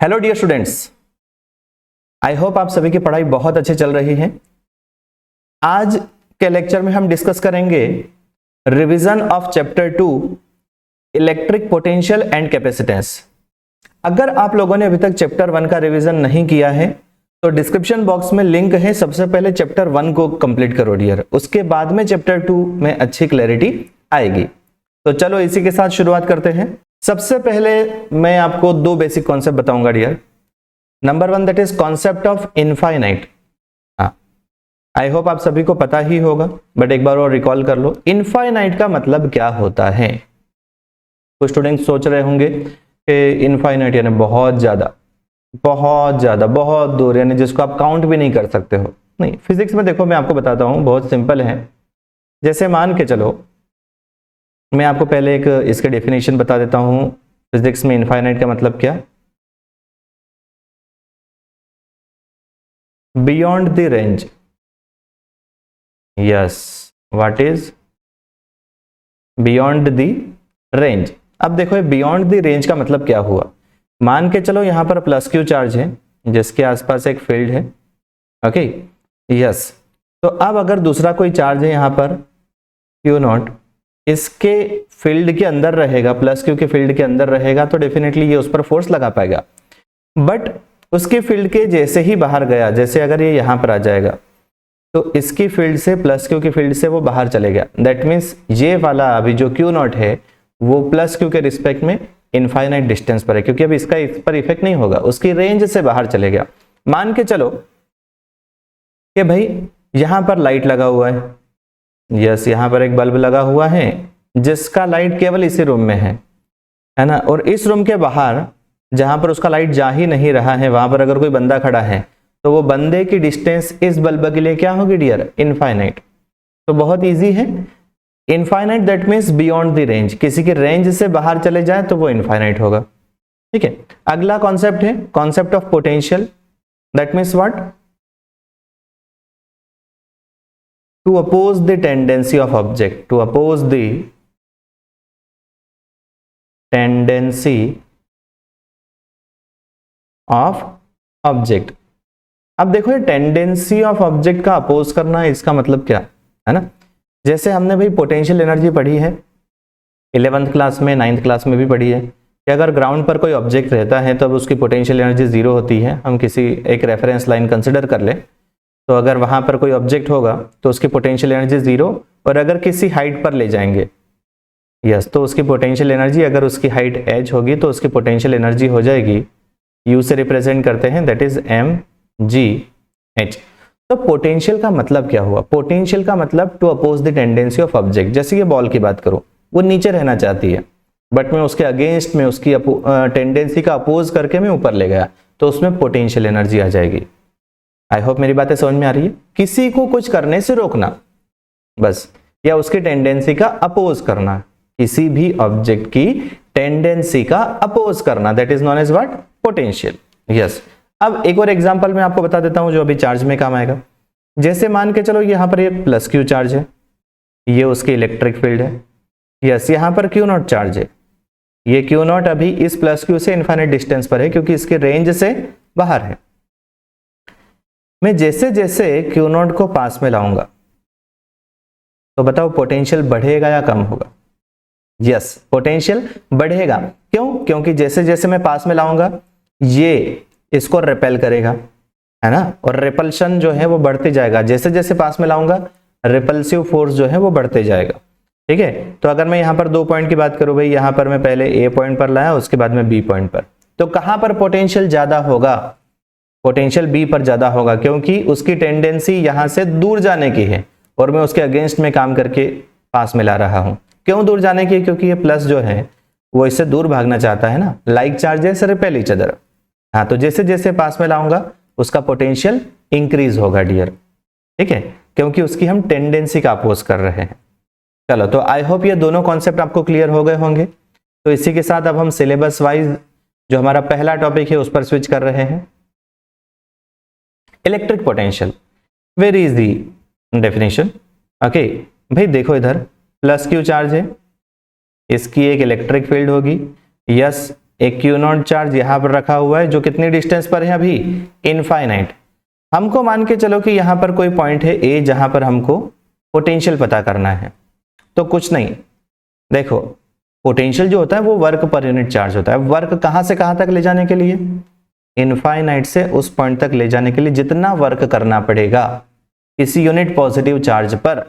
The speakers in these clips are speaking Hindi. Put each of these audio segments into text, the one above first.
Hello dear students, I hope आप सभी की पढ़ाई बहुत अच्छे चल रही है। आज के लेक्चर में हम डिस्कस करेंगे revision of chapter 2 electric potential and capacitance. अगर आप लोगों ने अभी तक चैप्टर 1 का रिवीजन नहीं किया है तो डिस्क्रिप्शन बॉक्स में लिंक है। सबसे पहले चैप्टर 1 को कंप्लीट करो डियर, उसके बाद में चैप्टर 2 में अच्छी क्लैरिटी आएगी। तो चलो इसी के साथ शुरुआत करते हैं। सबसे पहले मैं आपको दो बेसिक कॉन्सेप्ट बताऊंगा dear. Number 1 that is concept of infinite. I hope आप सभी को पता ही होगा, बट एक बार और रिकॉल कर लो। इनफाइनाइट का मतलब क्या होता है? कुछ स्टूडेंट सोच रहे होंगे कि इनफाइनाइट यानी बहुत ज्यादा, बहुत दूर, यानी जिसको आप काउंट भी नहीं कर सकते हो। नहीं, फिजिक्स में देखो मैं आपको बताता हूं, बहुत सिंपल है। जैसे मान के चलो, मैं आपको पहले एक इसके डेफिनेशन बता देता हूं। फिजिक्स में इनफाइनाइट का मतलब क्या? Beyond the range. Yes, what is beyond the range? अब देखो बियॉन्ड द रेंज का मतलब क्या हुआ। मान के चलो यहां पर प्लस क्यू चार्ज है जिसके आसपास एक फील्ड है। Okay, yes. तो अब अगर दूसरा कोई चार्ज है यहां पर क्यू नॉट, इसके फील्ड के अंदर रहेगा, प्लस क्यू के फील्ड के अंदर रहेगा, तो डेफिनेटली ये उस पर फोर्स लगा पाएगा। बट उसके फील्ड के जैसे ही बाहर गया, जैसे अगर ये यहां पर आ जाएगा तो इसकी फील्ड से, प्लस क्यू की फील्ड से वो बाहर चले गया। दैट मीन्स ये वाला अभी जो क्यू नॉट है वो प्लस क्यू के रिस्पेक्ट में इनफाइनाइट डिस्टेंस पर है, क्योंकि अभी इसका इस पर इफेक्ट नहीं होगा, उसकी रेंज से बाहर चले गया। मान के चलो कि भाई यहां पर लाइट लगा हुआ है। यस, यहां पर एक बल्ब लगा हुआ है जिसका लाइट केवल इसी रूम में है ना, और इस रूम के बाहर जहां पर उसका लाइट जा ही नहीं रहा है, वहां पर अगर कोई बंदा खड़ा है तो वो बंदे की डिस्टेंस इस बल्ब के लिए क्या होगी डियर? इनफाइनाइट। तो बहुत इजी है। Infinite that means beyond the range, किसी की रेंज से बाहर चले जाए तो वो इनफाइनाइट होगा। ठीक है, अगला कॉन्सेप्ट है concept of potential. That means what? to oppose the tendency of object, to oppose the tendency of object। अब देखो ये टेंडेंसी ऑफ ऑब्जेक्ट का अपोज करना, इसका मतलब क्या है ना? जैसे हमने भाई पोटेंशियल एनर्जी पढ़ी है 11th क्लास में, 9th क्लास में भी पढ़ी है कि अगर ग्राउंड पर कोई ऑब्जेक्ट रहता है तो अब उसकी पोटेंशियल एनर्जी जीरो होती है। हम किसी एक रेफरेंस लाइन कंसिडर कर ले, तो अगर वहां पर कोई ऑब्जेक्ट होगा तो उसकी पोटेंशियल एनर्जी जीरो, और अगर किसी हाइट पर ले जाएंगे, यस, तो उसकी पोटेंशियल एनर्जी, अगर उसकी हाइट h होगी तो उसकी पोटेंशियल एनर्जी हो जाएगी, u से रिप्रेजेंट करते हैं, दैट इज mgh। तो पोटेंशियल का मतलब क्या हुआ? पोटेंशियल का मतलब to oppose the tendency of object. जैसे ये बॉल की बात करूं, वो नीचे रहना चाहती है, बट मैं उसके अगेंस्ट में उसकी टेंडेंसी का अपोज करके मैं ऊपर ले गया, तो उसमें पोटेंशियल एनर्जी आ जाएगी। आई होप मेरी बातें समझ में आ रही है। किसी को कुछ करने से रोकना बस, या उसकी टेंडेंसी का अपोज करना, किसी भी ऑब्जेक्ट की टेंडेंसी का अपोज करना, that is known as what? Potential. Yes. अब एक और एग्जांपल मैं आपको बता देता हूं जो अभी चार्ज में काम आएगा। जैसे मान के चलो यहां पर ये प्लस क्यू चार्ज है, ये उसकी इलेक्ट्रिक फील्ड है। यस, यहां पर क्यू नॉट चार्ज है, ये क्यू नॉट अभी इस प्लस क्यू से इनफाइनाइट डिस्टेंस पर है क्योंकि इसके रेंज से बाहर है। मैं जैसे जैसे क्यू नॉट को पास में लाऊंगा तो बताओ पोटेंशियल बढ़ेगा या कम होगा? यस, पोटेंशियल बढ़ेगा। क्यों? क्योंकि जैसे जैसे मैं पास में लाऊंगा ये इसको रिपेल करेगा, है ना, और रिपल्शन जो है वो बढ़ते जाएगा। जैसे जैसे पास में लाऊंगा रिपल्सिव फोर्स जो है वो बढ़ते जाएगा। ठीक है, तो अगर मैं यहां पर 2 पॉइंट की बात करूं, भाई यहां पर मैं पहले ए पॉइंट पर लाया, उसके बाद में बी पॉइंट पर, तो कहां पर पोटेंशियल ज्यादा होगा? पोटेंशियल बी पर ज्यादा होगा, क्योंकि उसकी टेंडेंसी यहां से दूर जाने की है और मैं उसके अगेंस्ट में काम करके पास में ला रहा हूं। क्यों दूर जाने की? क्योंकि ये प्लस जो है वो इससे दूर भागना चाहता है ना, like charges repel each other. हाँ, तो जैसे जैसे पास में लाऊंगा उसका पोटेंशियल इंक्रीज होगा डियर। ठीक है, क्योंकि उसकी हम टेंडेंसी का अपोज कर रहे हैं। चलो, तो आई होप ये दोनों कॉन्सेप्ट आपको क्लियर हो गए होंगे। तो इसी के साथ अब हम सिलेबस वाइज जो हमारा पहला टॉपिक है उस पर स्विच कर रहे हैं। Electric potential, very easy definition. Okay भाई, देखो इधर प्लस क्यू चार्ज है, इसकी एक इलेक्ट्रिक फील्ड होगी। यस, एक क्यू नॉट चार्ज यहाँ पर रखा हुआ है जो कितनी डिस्टेंस पर है अभी, इनफाइनाइट। हमको मान के चलो कि यहाँ पर कोई पॉइंट है ए जहां पर हमको पोटेंशियल पता करना है। तो कुछ नहीं, देखो पोटेंशियल जो होता है वो वर्क पर यूनिट चार्ज होता है। वर्क कहां से कहां तक ले जाने के लिए, इनफाइनाइट से उस पॉइंट तक ले जाने के लिए जितना वर्क करना पड़ेगा किसी यूनिट पॉजिटिव चार्ज पर,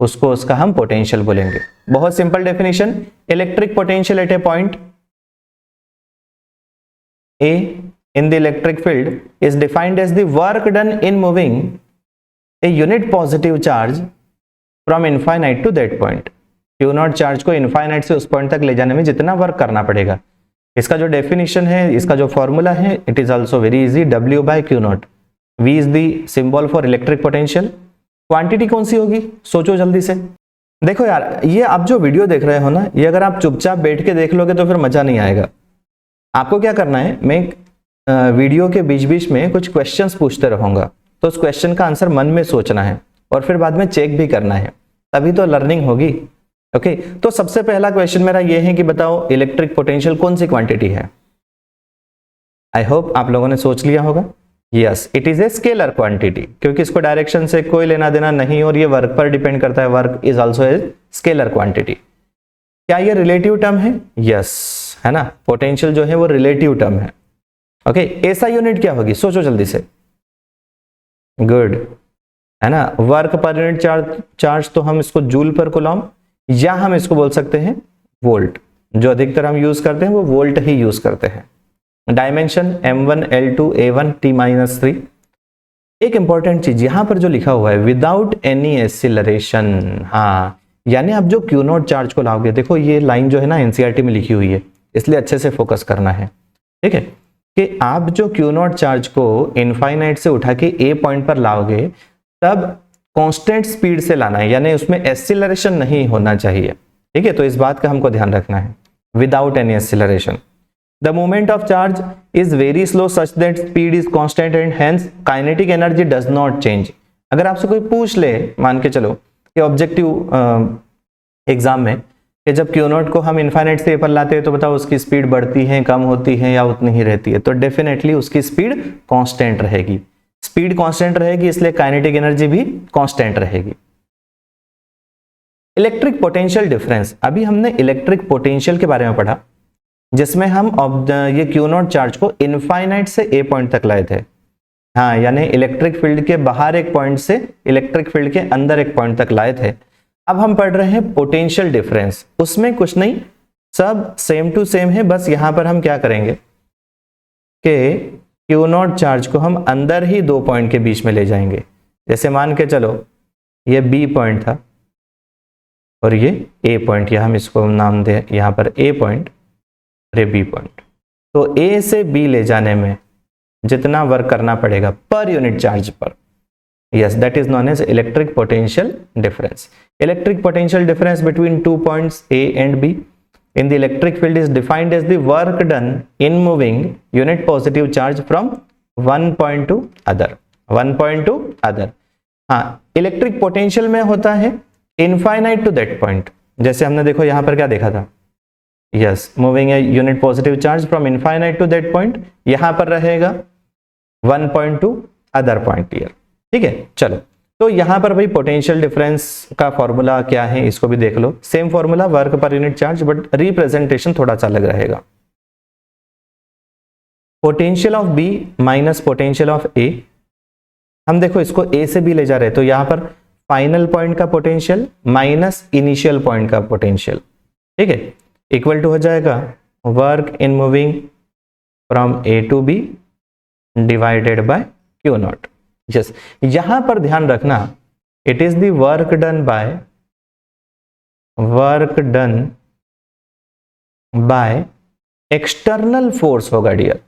उसको उसका हम पोटेंशियल बोलेंगे। बहुत simple definition, electric potential at a point A in the electric field is defined as the work done in moving a unit positive charge from infinite to that point। Q not charge को इनफाइनाइट से उस पॉइंट तक ले जाने में जितना वर्क करना पड़ेगा। इसका जो डेफिनेशन है, इसका जो फॉर्मूला है, it is also very easy, W by Q not. V is the symbol for electric potential. Quantity कौन सी होगी, सोचो जल्दी से। देखो यार, ये आप जो वीडियो देख रहे हो ना, ये अगर आप चुपचाप बैठ के देख लोगे तो फिर मजा नहीं आएगा। आपको क्या करना है, मैं वीडियो के बीच बीच में कुछ क्वेश्चंस पूछते रहूंगा, तो उस क्वेश्चन का आंसर मन में सोचना है और फिर बाद में चेक भी करना है, तभी तो लर्निंग होगी। ओके, तो सबसे पहला क्वेश्चन मेरा ये है कि बताओ इलेक्ट्रिक पोटेंशियल कौन सी क्वांटिटी है। आई होप आप लोगों ने सोच लिया होगा। Yes, it is a scalar quantity, क्योंकि इसको डायरेक्शन से कोई लेना देना नहीं और ये वर्क पर डिपेंड करता है। Work is also a scalar quantity. क्या ये रिलेटिव टर्म है? यस, है ना, पोटेंशियल जो है वो रिलेटिव टर्म है। ओके, ऐसा यूनिट क्या होगी, सोचो जल्दी से। गुड, है ना, वर्क पर यूनिट चार्ज तो हम इसको जूल पर कूलम, या हम इसको बोल सकते हैं वोल्ट। जो अधिकतर हम यूज करते हैं वो वोल्ट ही यूज करते हैं। Dimension m1 l2 a1 t-3। एक इंपॉर्टेंट चीज यहां पर जो लिखा हुआ है, विदाउट एनी एक्सीलरेशन। हाँ, यानी आप जो क्यू नॉट चार्ज को लाओगे, देखो ये लाइन जो है ना एनसीईआरटी में लिखी हुई है, इसलिए अच्छे से फोकस करना है। ठीक है, कि आप जो क्यू नॉट चार्ज को इनफाइनाइट से उठा के ए पॉइंट पर लाओगे, तब कांस्टेंट स्पीड से लाना है, यानी उसमें एक्सीलरेशन नहीं होना चाहिए। ठीक है, तो इस बात का हमको ध्यान रखना है, without any acceleration. The movement of charge is very slow such that speed is constant and hence kinetic energy does not change. अगर आपसे कोई पूछ ले, मान के चलो कि ऑब्जेक्टिव एग्जाम में, कि जब क्यू नॉट को हम इनफाइनाइट से ए पर लाते हैं तो बताओ उसकी स्पीड बढ़ती है, कम होती है या उतनी ही रहती है, तो डेफिनेटली उसकी स्पीड कांस्टेंट रहेगी। स्पीड कांस्टेंट रहेगी, इसलिए काइनेटिक एनर्जी भी कांस्टेंट रहेगी। इलेक्ट्रिक पोटेंशियल डिफरेंस, अभी हमने इलेक्ट्रिक पोटेंशियल के बारे में पढ़ा, जिसमें हम ये क्यू नॉट चार्ज को इनफाइनाइट से ए पॉइंट तक लाए थे। हाँ, यानी इलेक्ट्रिक फील्ड के बाहर एक पॉइंट से इलेक्ट्रिक फील्ड के अंदर एक पॉइंट तक लाए थे। अब हम पढ़ रहे हैं पोटेंशियल डिफरेंस। उसमें कुछ नहीं, सब सेम टू सेम है, बस यहां पर हम क्या करेंगे कि क्यू नॉट चार्ज को हम अंदर ही दो पॉइंट के बीच में ले जाएंगे। जैसे मान के चलो ये बी पॉइंट था और ये ए पॉइंट, या हम इसको नाम दें यहां पर ए पॉइंट और ये बी पॉइंट। तो ए से बी ले जाने में जितना वर्क करना पड़ेगा पर यूनिट चार्ज पर, yes, that is known as electric potential difference। electric potential difference between 2 points A and B in the electric field is defined as the work done in moving unit positive charge from one point to other। हाँ, इलेक्ट्रिक पोटेंशियल में होता है इनफाइनाइट टू दैट पॉइंट। जैसे हमने देखो यहां पर क्या देखा था, yes, moving a unit positive charge from infinite to that point, यहां पर रहेगा 1 point to other point here। ठीक है, चलो, तो यहां पर भाई पोटेंशियल डिफरेंस का फॉर्मूला क्या है इसको भी देख लो। सेम फॉर्मूला, वर्क पर यूनिट चार्ज, बट रिप्रेजेंटेशन थोड़ा सा अलग रहेगा। Potential of B minus potential of A, हम देखो इसको ए से बी ले जा रहे हैं, तो यहां पर फाइनल पॉइंट का पोटेंशियल माइनस इनिशियल पॉइंट का पोटेंशियल, ठीक है, इक्वल टू हो जाएगा work in moving from A to B divided by q naught. Yes, यहां पर ध्यान रखना, it is the work done by external force होगा डियर।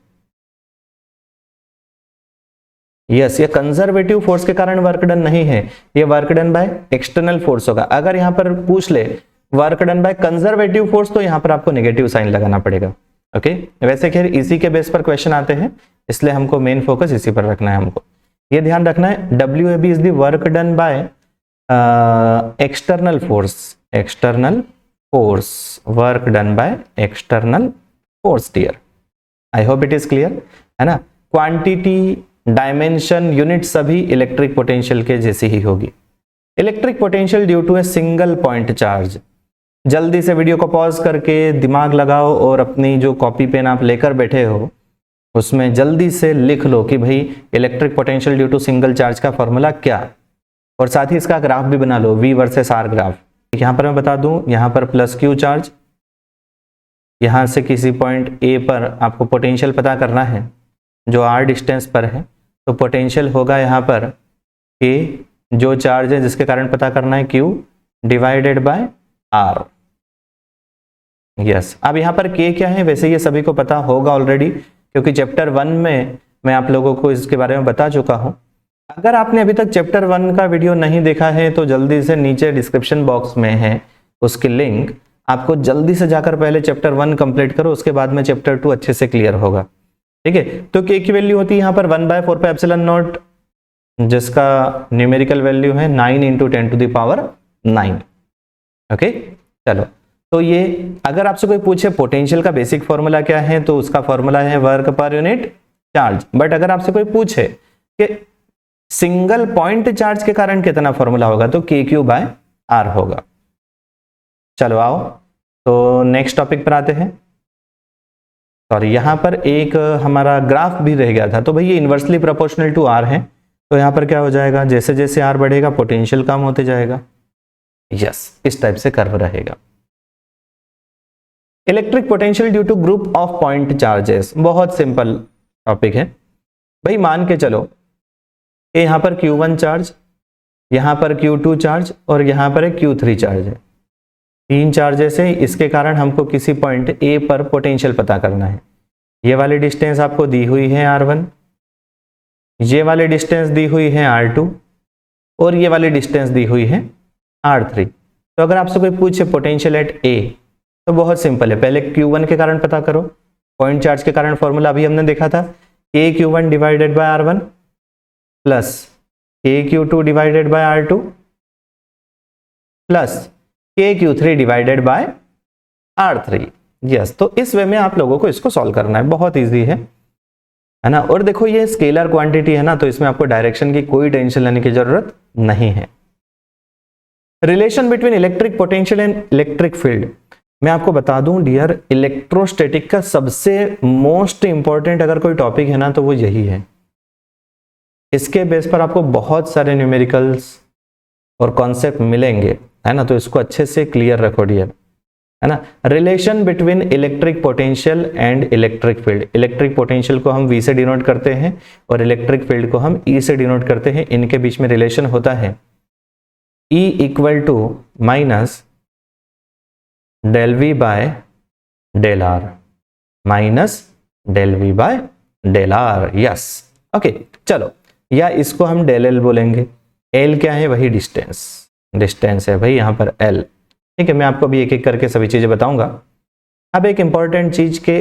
यस, ये कंजर्वेटिव फोर्स के कारण वर्क डन नहीं है, ये work done by external force होगा। अगर यहां पर पूछ ले work done by conservative force, तो यहां पर आपको नेगेटिव साइन लगाना पड़ेगा। ओके, वैसे खैर इसी के बेस पर क्वेश्चन आते हैं, इसलिए हमको मेन फोकस इसी पर रखना है। हमको ये ध्यान रखना है, WAB is the work done by external force, work done by external force dear. I hope it is clear, है ना। क्वांटिटी, डायमेंशन, यूनिट सभी इलेक्ट्रिक पोटेंशियल के जैसी ही होगी। Electric potential due to a single point charge. जल्दी से वीडियो को पॉज करके दिमाग लगाओ और अपनी जो कॉपी पेन आप लेकर बैठे हो उसमें जल्दी से लिख लो कि भाई electric potential due to single charge का फॉर्मूला क्या, और साथ ही इसका ग्राफ भी बना लो, V वर्सेस R ग्राफ। यहां पर मैं बता दूं, यहां पर प्लस Q चार्ज, यहां से किसी पॉइंट A पर आपको पोटेंशियल पता करना है जो R डिस्टेंस पर है, तो पोटेंशियल होगा यहां पर K जो चार्ज है जिसके कारण पता करना है Q divided by R। Yes, अब यहां पर K क्या है, वैसे ये सभी को पता होगा ऑलरेडी क्योंकि चैप्टर 1 में मैं आप लोगों को इसके बारे में बता चुका हूं। अगर आपने अभी तक चैप्टर 1 का वीडियो नहीं देखा है तो जल्दी से नीचे डिस्क्रिप्शन बॉक्स में है उसकी लिंक, आपको जल्दी से जाकर पहले चैप्टर 1 कंप्लीट करो, उसके बाद में चैप्टर 2 अच्छे से क्लियर होगा। ठीक है, तो K की वैल्यू होती है यहाँ पर 1/4 पाई एप्सिलॉन नॉट, जिसका न्यूमेरिकल वैल्यू है 9 × 10⁹। ओके, चलो, तो ये अगर आपसे कोई पूछे पोटेंशियल का बेसिक फॉर्मूला क्या है तो उसका फॉर्मूला है वर्क पर यूनिट चार्ज। बट अगर आपसे कोई पूछे कि सिंगल पॉइंट चार्ज के कारण कितना फॉर्मूला होगा तो KQ/R होगा। चलो आओ, तो नेक्स्ट टॉपिक पर आते हैं। सॉरी, यहां पर एक हमारा ग्राफ भी रह गया था, तो भाई ये इनवर्सली प्रोपोर्शनल टू R है, तो यहां पर क्या हो जाएगा, जैसे जैसे R बढ़ेगा पोटेंशियल कम होते जाएगा। यस, इस टाइप से कर्व रहेगा। Electric potential due to group of point charges, बहुत सिंपल टॉपिक है भाई। मान के चलो कि यहां पर Q1 चार्ज, यहां पर Q2 चार्ज और यहां पर एक Q3 चार्ज है, 3 चार्जेस है, इसके कारण हमको किसी पॉइंट A पर पोटेंशियल पता करना है। ये वाली डिस्टेंस आपको दी हुई है R1, ये वाली डिस्टेंस दी हुई है R2 और ये वाली डिस्टेंस दी हुई है R3। तो अगर आपसे कोई पूछे पोटेंशियल एट A तो बहुत सिंपल है, पहले Q1 के कारण पता करो, पॉइंट चार्ज के कारण फॉर्मूला अभी हमने देखा था KQ1 divided by R1 plus KQ2 divided by R2 plus KQ3 divided by R3। Yes, तो इस वे में आप लोगों को इसको सॉल्व करना है, बहुत इजी है ना। और देखो ये स्केलर क्वांटिटी है ना, तो इसमें आपको डायरेक्शन की कोई टेंशन लेने की जरूरत नहीं है। Relation between electric potential and electric field, मैं आपको बता दूं डियर, इलेक्ट्रोस्टैटिक का सबसे मोस्ट इंपॉर्टेंट अगर कोई टॉपिक है ना तो वो यही है। इसके बेस पर आपको बहुत सारे न्यूमेरिकल्स और कॉन्सेप्ट मिलेंगे, है ना, तो इसको अच्छे से क्लियर रखो डियर, है ना। Relation between electric potential and electric field, electric potential को हम V से डिनोट करते हैं और इलेक्ट्रिक फील्ड को हम E से डिनोट करते हैं। इनके बीच में रिलेशन होता है E = del V by del R minus del V by del R। Yes, okay, चलो, या इसको हम del L बोलेंगे। L क्या है, वही डिस्टेंस है भाई यहाँ पर L। ठीक है, मैं आपको अभी एक एक करके सभी चीजें बताऊंगा। अब एक इंपॉर्टेंट चीज के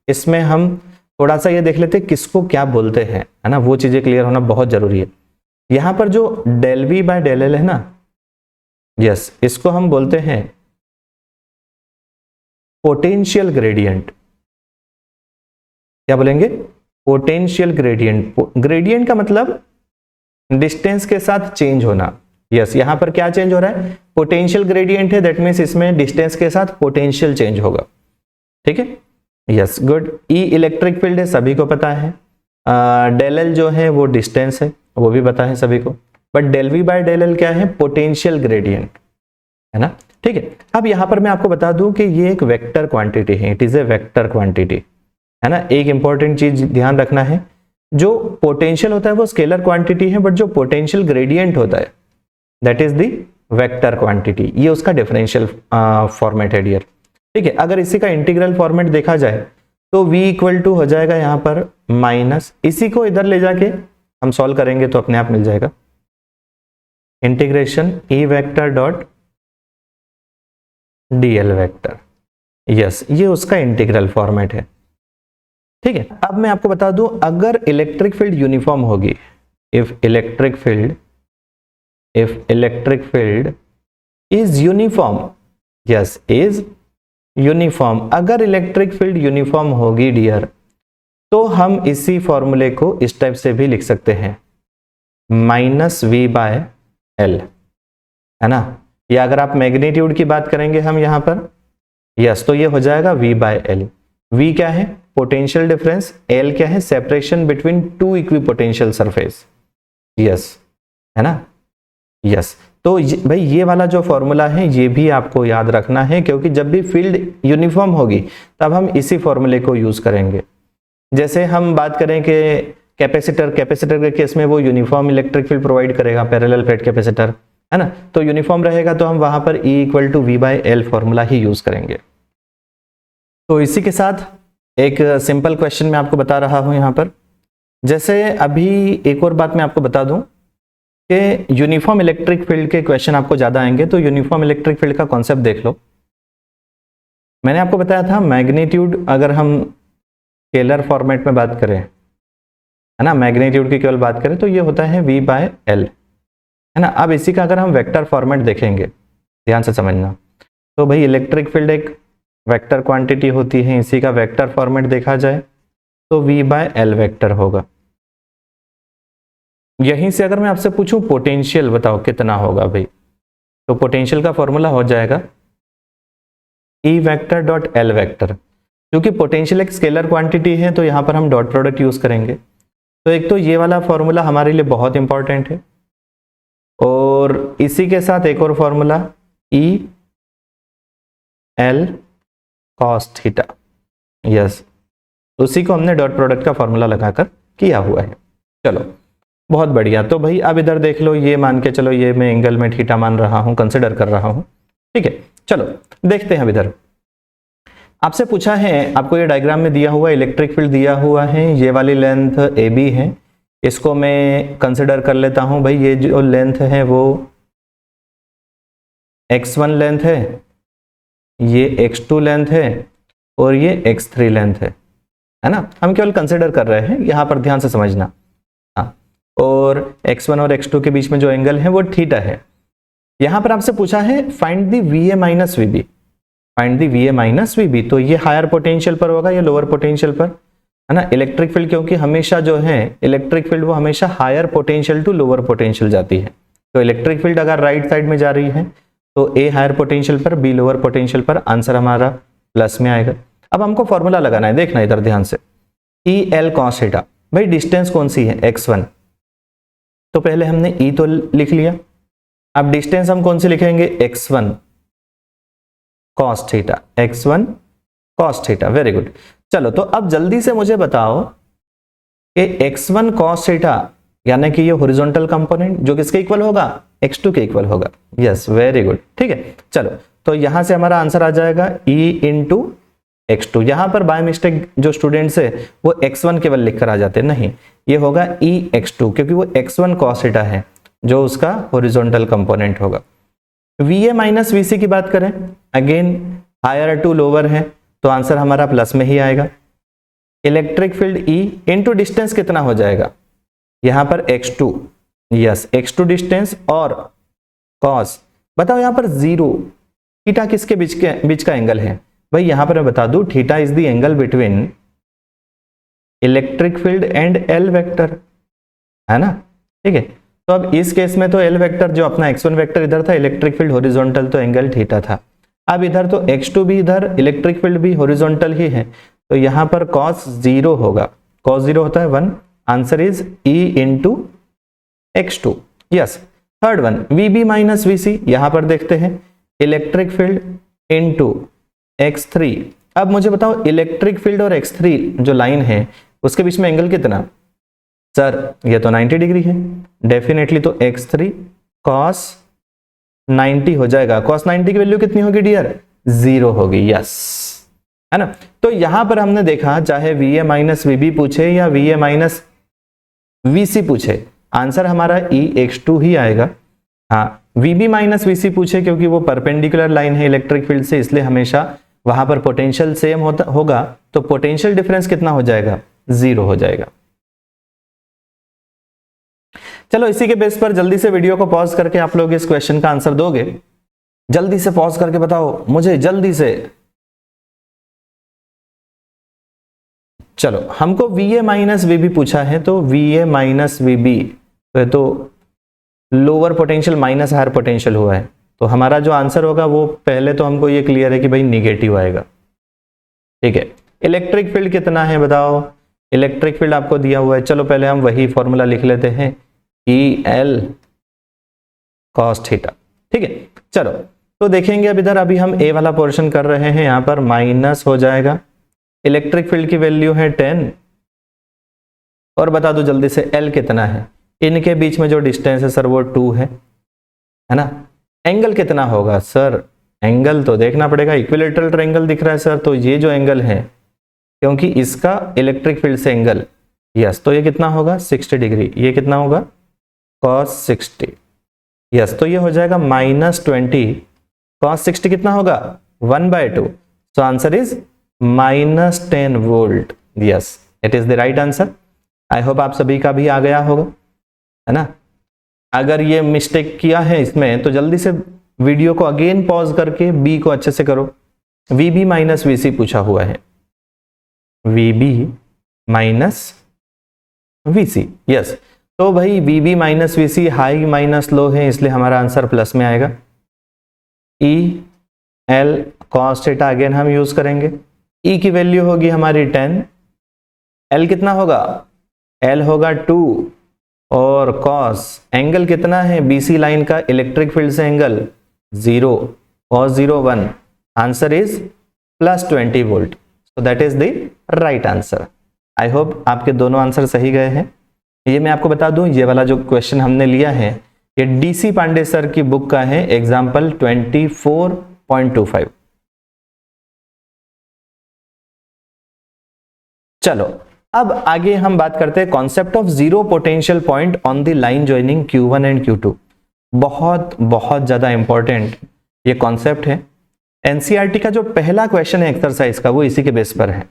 इसमें हम थोड़ा सा ये देख लेते हैं किसको क्या बोलते हैं, है ना, वो चीजें क्लियर होना बहुत जरूरी है। यहाँ पर जो del V by del L है ना, यस, इसको हम बोलते हैं पोटेंशियल ग्रेडियंट। क्या बोलेंगे, पोटेंशियल ग्रेडियंट। ग्रेडियंट का मतलब डिस्टेंस के साथ चेंज होना। यस, यहां पर क्या चेंज हो रहा है, पोटेंशियल ग्रेडियंट है, दैट मींस इसमें डिस्टेंस के साथ पोटेंशियल चेंज होगा। ठीक है, यस, गुड। ई इलेक्ट्रिक फील्ड है, सभी को पता है। डेल एल जो है वो डिस्टेंस है, वो भी पता है सभी को। But del V by del L क्या है, पोटेंशियल ग्रेडियंट, है ना। ठीक है, अब यहां पर मैं आपको बता दूं कि ये एक वेक्टर क्वांटिटी है, it is a vector quantity, है ना। एक इंपॉर्टेंट चीज ध्यान रखना है, जो पोटेंशियल होता है वो स्केलर क्वांटिटी है, बट जो पोटेंशियल ग्रेडियंट होता है that is the vector quantity. ये उसका डिफरेंशियल फॉर्मेट है डियर। ठीक है, अगर इसी का इंटीग्रल फॉर्मेट देखा जाए तो v = हो जाएगा यहां पर माइनस, इसी को इधर ले जाके हम सॉल्व करेंगे तो अपने आप मिल जाएगा, integration E vector dot dl vector. Yes, ये उसका इंटीग्रल फॉर्मेट है। ठीक है, अब मैं आपको बता दूं, अगर इलेक्ट्रिक फील्ड यूनिफॉर्म होगी, if electric field is uniform, yes, is uniform, अगर इलेक्ट्रिक फील्ड यूनिफॉर्म होगी डियर, तो हम इसी फॉर्मूले को इस टाइप से भी लिख सकते हैं, -v/L, है ना। या अगर आप मैग्नीट्यूड की बात करेंगे हम यहां पर, यस, तो ये हो जाएगा v/L। v क्या है? पोटेंशियल डिफरेंस, L क्या है? Separation between to equipotential surface, yes, है ना, यस। तो भाई ये वाला जो फॉर्मूला है ये भी आपको याद रखना है, क्योंकि जब भी फील्ड यूनिफॉर्म होगी तब हम इसी फॉर्मूले को यूज करेंगे। जैसे हम बात करें कि कैपेसिटर के केस में वो यूनिफॉर्म इलेक्ट्रिक फील्ड प्रोवाइड करेगा, पैरेलल प्लेट कैपेसिटर, है ना, तो यूनिफॉर्म रहेगा तो हम वहां पर E = v/L फॉर्मूला ही यूज करेंगे। तो इसी के साथ एक सिंपल क्वेश्चन मैं आपको बता रहा हूं यहां पर। जैसे अभी एक और बात मैं आपको बता दूं कि यूनिफॉर्म इलेक्ट्रिक फील्ड के क्वेश्चन आपको ज्यादा आएंगे, तो यूनिफॉर्म इलेक्ट्रिक फील्ड का कॉन्सेप्ट देख लो। मैंने आपको बताया था मैग्नीट्यूड, अगर हम स्केलर फॉर्मेट में बात करें, है ना, मैग्नीट्यूड की केवल बात करें तो ये होता है v/L, है ना। अब इसी का अगर हम वेक्टर फॉर्मेट देखेंगे, ध्यान से समझना, तो भाई इलेक्ट्रिक फील्ड एक वेक्टर क्वांटिटी होती है, इसी का वेक्टर फॉर्मेट देखा जाए तो v/L वेक्टर होगा। यहीं से अगर मैं आपसे पूछूं पोटेंशियल बताओ कितना होगा भाई, तो पोटेंशियल का फॉर्मूला हो जाएगा E vector dot L vector. क्योंकि पोटेंशियल एक स्केलर क्वांटिटी है तो यहां पर हम डॉट प्रोडक्ट यूज करेंगे। तो एक तो ये वाला फॉर्मूला हमारे लिए बहुत इंपॉर्टेंट है, और इसी के साथ एक और formula E/L cos theta, yes, उसी को हमने डॉट प्रोडक्ट का फॉर्मूला लगाकर किया हुआ है। चलो बहुत बढ़िया। तो भाई अब इधर देख लो, ये मान के चलो ये मैं एंगल में थीटा मान रहा हूं, कंसिडर कर रहा हूं, ठीक है। चलो देखते हैं अब इधर आपसे पूछा है, आपको ये डायग्राम में दिया हुआ इलेक्ट्रिक फील्ड दिया हुआ है, ये वाली लेंथ AB है, इसको मैं कंसिडर कर लेता हूं भाई, ये जो लेंथ है वो x1 लेंथ है, ये x2 लेंथ है, और ये x3 लेंथ है ना। हम केवल कंसिडर कर रहे हैं, यहां पर ध्यान से समझना, हाँ। और x1 और x2 के बीच में जो एंगल है वो थीटा है। यहां पर आपसे पूछा है find the VA minus VB, find the VA minus VB, तो ये हायर पोटेंशियल पर होगा या लोअर पोटेंशियल पर, है ना। इलेक्ट्रिक फील्ड क्योंकि हमेशा जो है इलेक्ट्रिक फील्ड वो हमेशा higher potential to lower potential जाती है, तो इलेक्ट्रिक फील्ड अगर राइट साइड में जा रही है तो A हायर पोटेंशियल पर, B लोअर पोटेंशियल पर, आंसर हमारा प्लस में आएगा। अब हमको फॉर्मूला लगाना है, देखना इधर ध्यान से, E/L cos थीटा, भाई डिस्टेंस कौन सी है x1, तो पहले हमने E तो लिख लिया, अब डिस्टेंस हम कौन सी लिखेंगे, x1 cos theta, x1 cos theta, very good. चलो तो अब जल्दी से मुझे बताओ कि x1 cos थीटा यानी कि ये हॉरिजॉन्टल कंपोनेंट जो किसके इक्वल होगा, x2 के इक्वल होगा, यस, वेरी गुड, ठीक है। चलो तो यहां से हमारा आंसर आ जाएगा E इंटू x2। यहां पर बाय मिस्टेक जो स्टूडेंट्स है वो x1 केवल लिखकर आ जाते हैं, नहीं, ये होगा EX2, क्योंकि वो x1 cos थीटा है जो उसका हॉरिजॉन्टल कंपोनेंट होगा। VA माइनस VC की बात करें, अगेन हायर टू लोअर है तो आंसर हमारा प्लस में ही आएगा। Electric field E into distance कितना हो जाएगा, यहां पर x2, यस, x2 डिस्टेंस और cos, बताओ यहां पर 0, थीटा किसके बीच का एंगल है, भाई यहां पर मैं बता दूं theta is the angle between electric field and L vector, है ना, ठीक है। तो अब इस केस में तो L वेक्टर जो अपना x1 वेक्टर इधर था, इलेक्ट्रिक फील्ड हॉरिजॉन्टल, तो एंगल थीटा था। अब इधर तो x2 भी इधर इलेक्ट्रिक फील्ड भी हॉरिजॉन्टल ही है, तो यहां पर cos 0 होगा, cos 0 होता है 1, answer is E into x2, yes. Third one VB minus VC, यहां पर देखते हैं इलेक्ट्रिक फील्ड इंटू x3। अब मुझे बताओ इलेक्ट्रिक फील्ड और x3 जो लाइन है उसके बीच में एंगल कितना, सर ये तो 90 डिग्री है, डेफिनेटली तो x3 cos 90 हो जाएगा। cos 90 की वैल्यू कितनी होगी डियर, 0 होगी, यस, है ना। तो यहां पर हमने देखा चाहे VA माइनस VB पूछे या VA माइनस VC पूछे, आंसर हमारा EX2 ही आएगा। हाँ, VB माइनस VC पूछे क्योंकि वो परपेंडिकुलर लाइन है इलेक्ट्रिक फील्ड से, इसलिए हमेशा वहां पर पोटेंशियल सेम होगा, तो पोटेंशियल डिफरेंस कितना हो जाएगा, 0 हो जाएगा। चलो इसी के बेस पर जल्दी से वीडियो को पॉज करके आप लोग इस क्वेश्चन का आंसर दोगे, जल्दी से पॉज करके बताओ मुझे, जल्दी से, चलो हमको VA माइनस VB पूछा है, तो VA माइनस VB तो lower potential minus higher potential हुआ है, तो हमारा जो आंसर होगा वो पहले तो हमको ये क्लियर है कि भाई निगेटिव आएगा। ठीक है, इलेक्ट्रिक फील्ड कितना है बताओ, इलेक्ट्रिक फील्ड आपको दिया हुआ है। चलो पहले हम वही फॉर्मूला लिख लेते हैं, EL cos थीटा। ठीक है, चलो तो देखेंगे अब इधर अभी हम A वाला पोर्शन कर रहे हैं, यहां पर माइनस हो जाएगा, इलेक्ट्रिक फील्ड की वैल्यू है 10, और बता दो जल्दी से L कितना है, इनके बीच में जो डिस्टेंस है सर वो 2 है ना। एंगल कितना होगा सर, एंगल तो देखना पड़ेगा, इक्विलेटरल ट्रायंगल दिख रहा है सर, तो ये जो एंगल है क्योंकि इसका इलेक्ट्रिक फील्ड से एंगल, यस, तो ये कितना होगा 60 डिग्री, ये कितना होगा cos 60, यस, तो ये हो जाएगा -20, cos 60 कितना होगा 1/2, so answer is -10 volt. Yes, it is the right answer. I hope आप सभी का भी आ गया होगा, है ना। अगर ये मिस्टेक किया है इसमें तो जल्दी से वीडियो को अगेन पॉज करके बी को अच्छे से करो। VB माइनस VC पूछा हुआ है, VB माइनस VC, यस, तो भाई VB minus VC high minus low है, इसलिए हमारा आंसर प्लस में आएगा। EL cos थीटा अगेन हम यूज करेंगे, E की वैल्यू होगी हमारी 10, L कितना होगा, L होगा 2, और cos एंगल कितना है BC लाइन का इलेक्ट्रिक फील्ड से angle 0, cos 0 1, answer is +20 volt, so that is the right answer. I hope आपके दोनों आंसर सही गए हैं। ये मैं आपको बता दूं, ये वाला जो क्वेश्चन हमने लिया है ये DC पांडे सर की बुक का है, एग्जाम्पल 24.25। चलो अब आगे हम बात करते हैं concept of zero potential point on the line joining Q1 and Q2। बहुत बहुत ज्यादा इंपॉर्टेंट ये कॉन्सेप्ट है। एनसीईआरटी का जो पहला क्वेश्चन है एक्सरसाइज का वो इसी के बेस पर है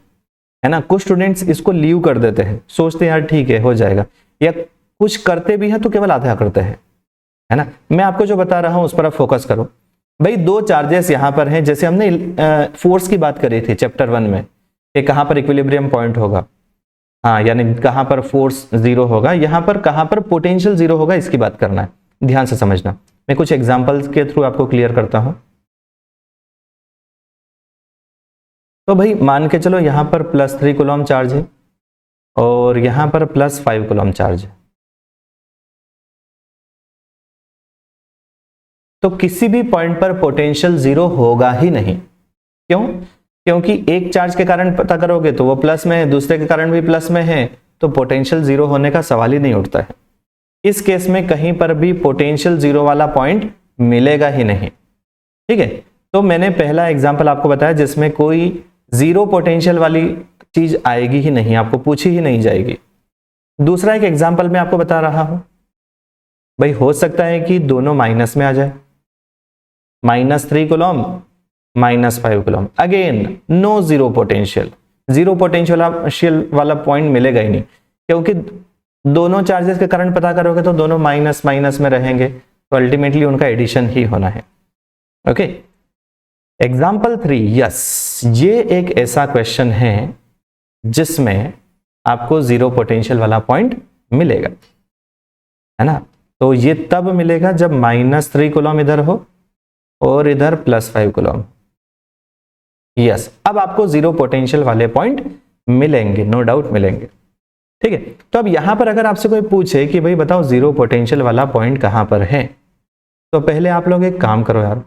ना। कुछ स्टूडेंट्स इसको लीव कर देते हैं, सोचते हैं यार ठीक है हो जाएगा, या कुछ करते भी हैं तो केवल आधा करते हैं, है ना। मैं आपको जो बता रहा हूं उस पर आप फोकस करो। भाई दो चार्जेस यहां पर हैं, जैसे हमने फोर्स की बात करी थी चैप्टर 1 में कि कहां पर इक्विलिब्रियम पॉइंट होगा, हाँ, यानी कहां पर फोर्स जीरो होगा, यहां पर कहां पर पोटेंशियल जीरो होगा, इसकी बात करना है, ध्यान से समझना। मैं कुछ एग्जांपल्स के थ्रू आपको क्लियर करता हूं। तो भाई मान के चलो यहां पर +3 कूलम चार्ज है और यहां पर +5 कूलम चार्ज है, तो किसी भी पॉइंट पर पोटेंशियल जीरो होगा ही नहीं। क्यों? क्योंकि एक चार्ज के कारण पता करोगे तो वो प्लस में है, दूसरे के कारण भी प्लस में है, तो पोटेंशियल जीरो होने का सवाल ही नहीं उठता है। इस केस में कहीं पर भी पोटेंशियल जीरो वाला पॉइंट मिलेगा ही नहीं। ठीक है, तो मैंने पहला एग्जांपल आपको बताया जिसमें कोई जीरो पोटेंशियल वाली चीज आएगी ही नहीं, आपको पूछी ही नहीं जाएगी। दूसरा एक एग्जांपल मैं आपको बता रहा हूं, भाई हो सकता है कि दोनों माइनस में आ जाए, -3 coulomb -5 coulomb, again no zero potential, zero potential वाला पॉइंट मिलेगा ही नहीं, क्योंकि दोनों चार्जेस के करंट पता करोगे तो दोनों माइनस माइनस में रहेंगे, तो अल्टीमेटली उनका एडिशन ही होना है। ओके, एग्जाम्पल 3, यस, ये एक ऐसा क्वेश्चन है जिसमें आपको जीरो पोटेंशियल वाला पॉइंट मिलेगा, है ना। तो ये तब मिलेगा जब -3 कूलम इधर हो और इधर +5 कूलम। यस, अब आपको जीरो पोटेंशियल वाले पॉइंट मिलेंगे, नो डाउट मिलेंगे। ठीक है, तो अब यहां पर अगर आपसे कोई पूछे कि भाई बताओ जीरो पोटेंशियल वाला पॉइंट कहां पर है, तो पहले आप लोग एक काम करो यार,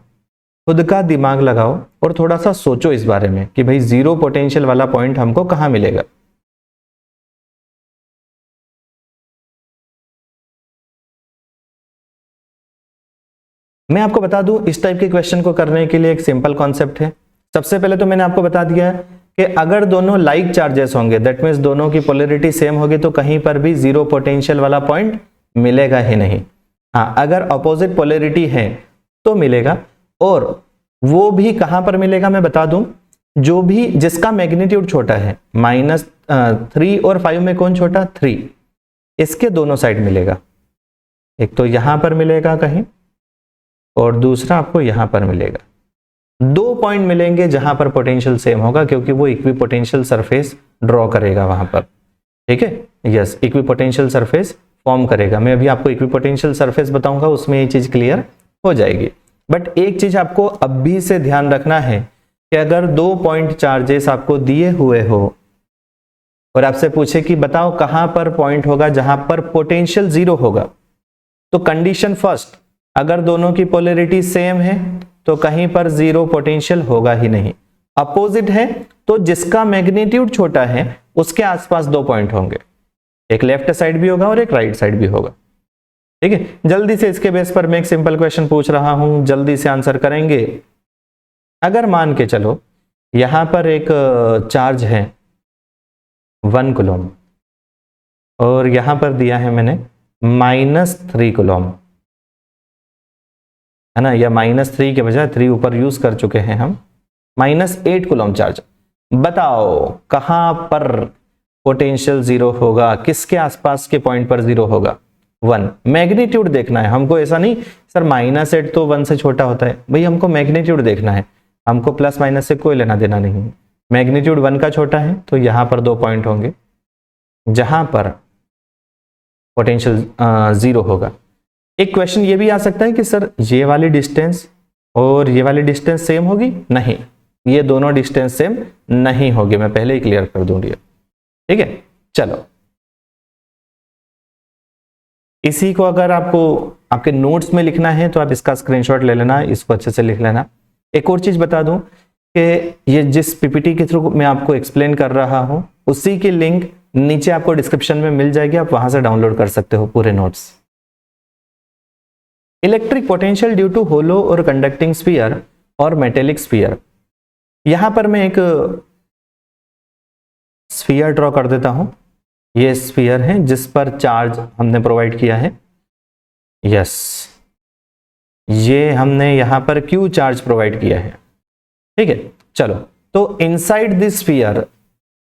खुद का दिमाग लगाओ और थोड़ा सा सोचो इस बारे में कि भाई जीरो पोटेंशियल वाला पॉइंट हमको कहां मिलेगा। मैं आपको बता दूं, इस टाइप के क्वेश्चन को करने के लिए एक सिंपल कॉन्सेप्ट है। सबसे पहले तो मैंने आपको बता दिया है कि अगर दोनों लाइक चार्जेस होंगे, दैट मीन्स दोनों की पोलैरिटी सेम होगी, तो कहीं पर भी जीरो पोटेंशियल वाला पॉइंट मिलेगा ही नहीं। हाँ, अगर अपोजिट पोलैरिटी है तो मिलेगा, और वो भी कहां पर मिलेगा मैं बता दूं, जो भी जिसका मैग्नीट्यूड छोटा है, -3 और 5 में कौन छोटा, 3, इसके दोनों साइड मिलेगा। एक तो यहां पर मिलेगा कहीं और दूसरा आपको यहां पर मिलेगा। 2 पॉइंट मिलेंगे जहां पर पोटेंशियल सेम होगा, क्योंकि वो इक्विपोटेंशियल सरफेस ड्रॉ करेगा वहां पर, ठीक है। यस, इक्विपोटेंशियल सरफेस फॉर्म करेगा। मैं अभी आपको इक्विपोटेंशियल सरफेस बताऊंगा, उसमें ये चीज क्लियर हो जाएगी। बट एक चीज आपको अभी से ध्यान रखना है कि अगर 2 पॉइंट चार्जेस आपको दिए हुए हो और आपसे पूछे कि बताओ कहां पर पॉइंट होगा जहां पर पोटेंशियल 0 होगा, तो कंडीशन फर्स्ट, अगर दोनों की पोलैरिटी सेम है तो कहीं पर 0 पोटेंशियल होगा ही नहीं। अपोजिट है तो जिसका मैग्नीट्यूड छोटा है उसके आसपास 2 पॉइंट होंगे, एक लेफ्ट साइड भी होगा और एक राइट साइड भी होगा, ठीक है। जल्दी से इसके बेस पर मैं एक सिंपल क्वेश्चन पूछ रहा हूं, जल्दी से आंसर करेंगे। अगर मान के चलो यहां पर एक चार्ज है 1 कूलम और यहां पर दिया है मैंने -3 कूलम, है ना, या -3 के बजाय 3 ऊपर यूज कर चुके हैं हम, -8 कूलम चार्ज। बताओ कहां पर पोटेंशियल 0 होगा, किसके आसपास के पॉइंट पर 0 होगा? 1। मैग्नीट्यूड देखना है हमको, ऐसा नहीं सर -8 तो 1 से छोटा होता है, भाई हमको मैग्नीट्यूड देखना है, हमको प्लस माइनस से कोई लेना देना नहीं। मैग्नीट्यूड 1 का छोटा है तो यहां पर 2 पॉइंट होंगे जहां पर पोटेंशियल 0 होगा। एक क्वेश्चन ये भी आ सकता है कि सर ये वाली डिस्टेंस और ये वाली डिस्टेंस सेम होगी? नहीं, ये दोनों डिस्टेंस सेम नहीं होगी, मैं पहले ही क्लियर कर दूंगी, ठीक है। चलो, इसी को अगर आपको आपके नोट्स में लिखना है तो आप इसका स्क्रीनशॉट ले लेना, इसको अच्छे से लिख लेना। एक और चीज बता दूं कि ये जिस पीपीटी के थ्रू मैं आपको एक्सप्लेन कर रहा हूं उसी की लिंक नीचे आपको डिस्क्रिप्शन में मिल जाएगी, आप वहां से डाउनलोड कर सकते हो पूरे notes. Electric potential due to hollow और कंडक्टिंग स्फीयर और मेटेलिक स्फीयर। यहां पर मैं एक स्फीयर ड्रॉ कर देता हूं, ये स्फीयर है जिस पर चार्ज हमने प्रोवाइड किया है। यस, ये हमने यहां पर क्यू चार्ज प्रोवाइड किया है, ठीक है। चलो, तो इनसाइड दिस स्फीयर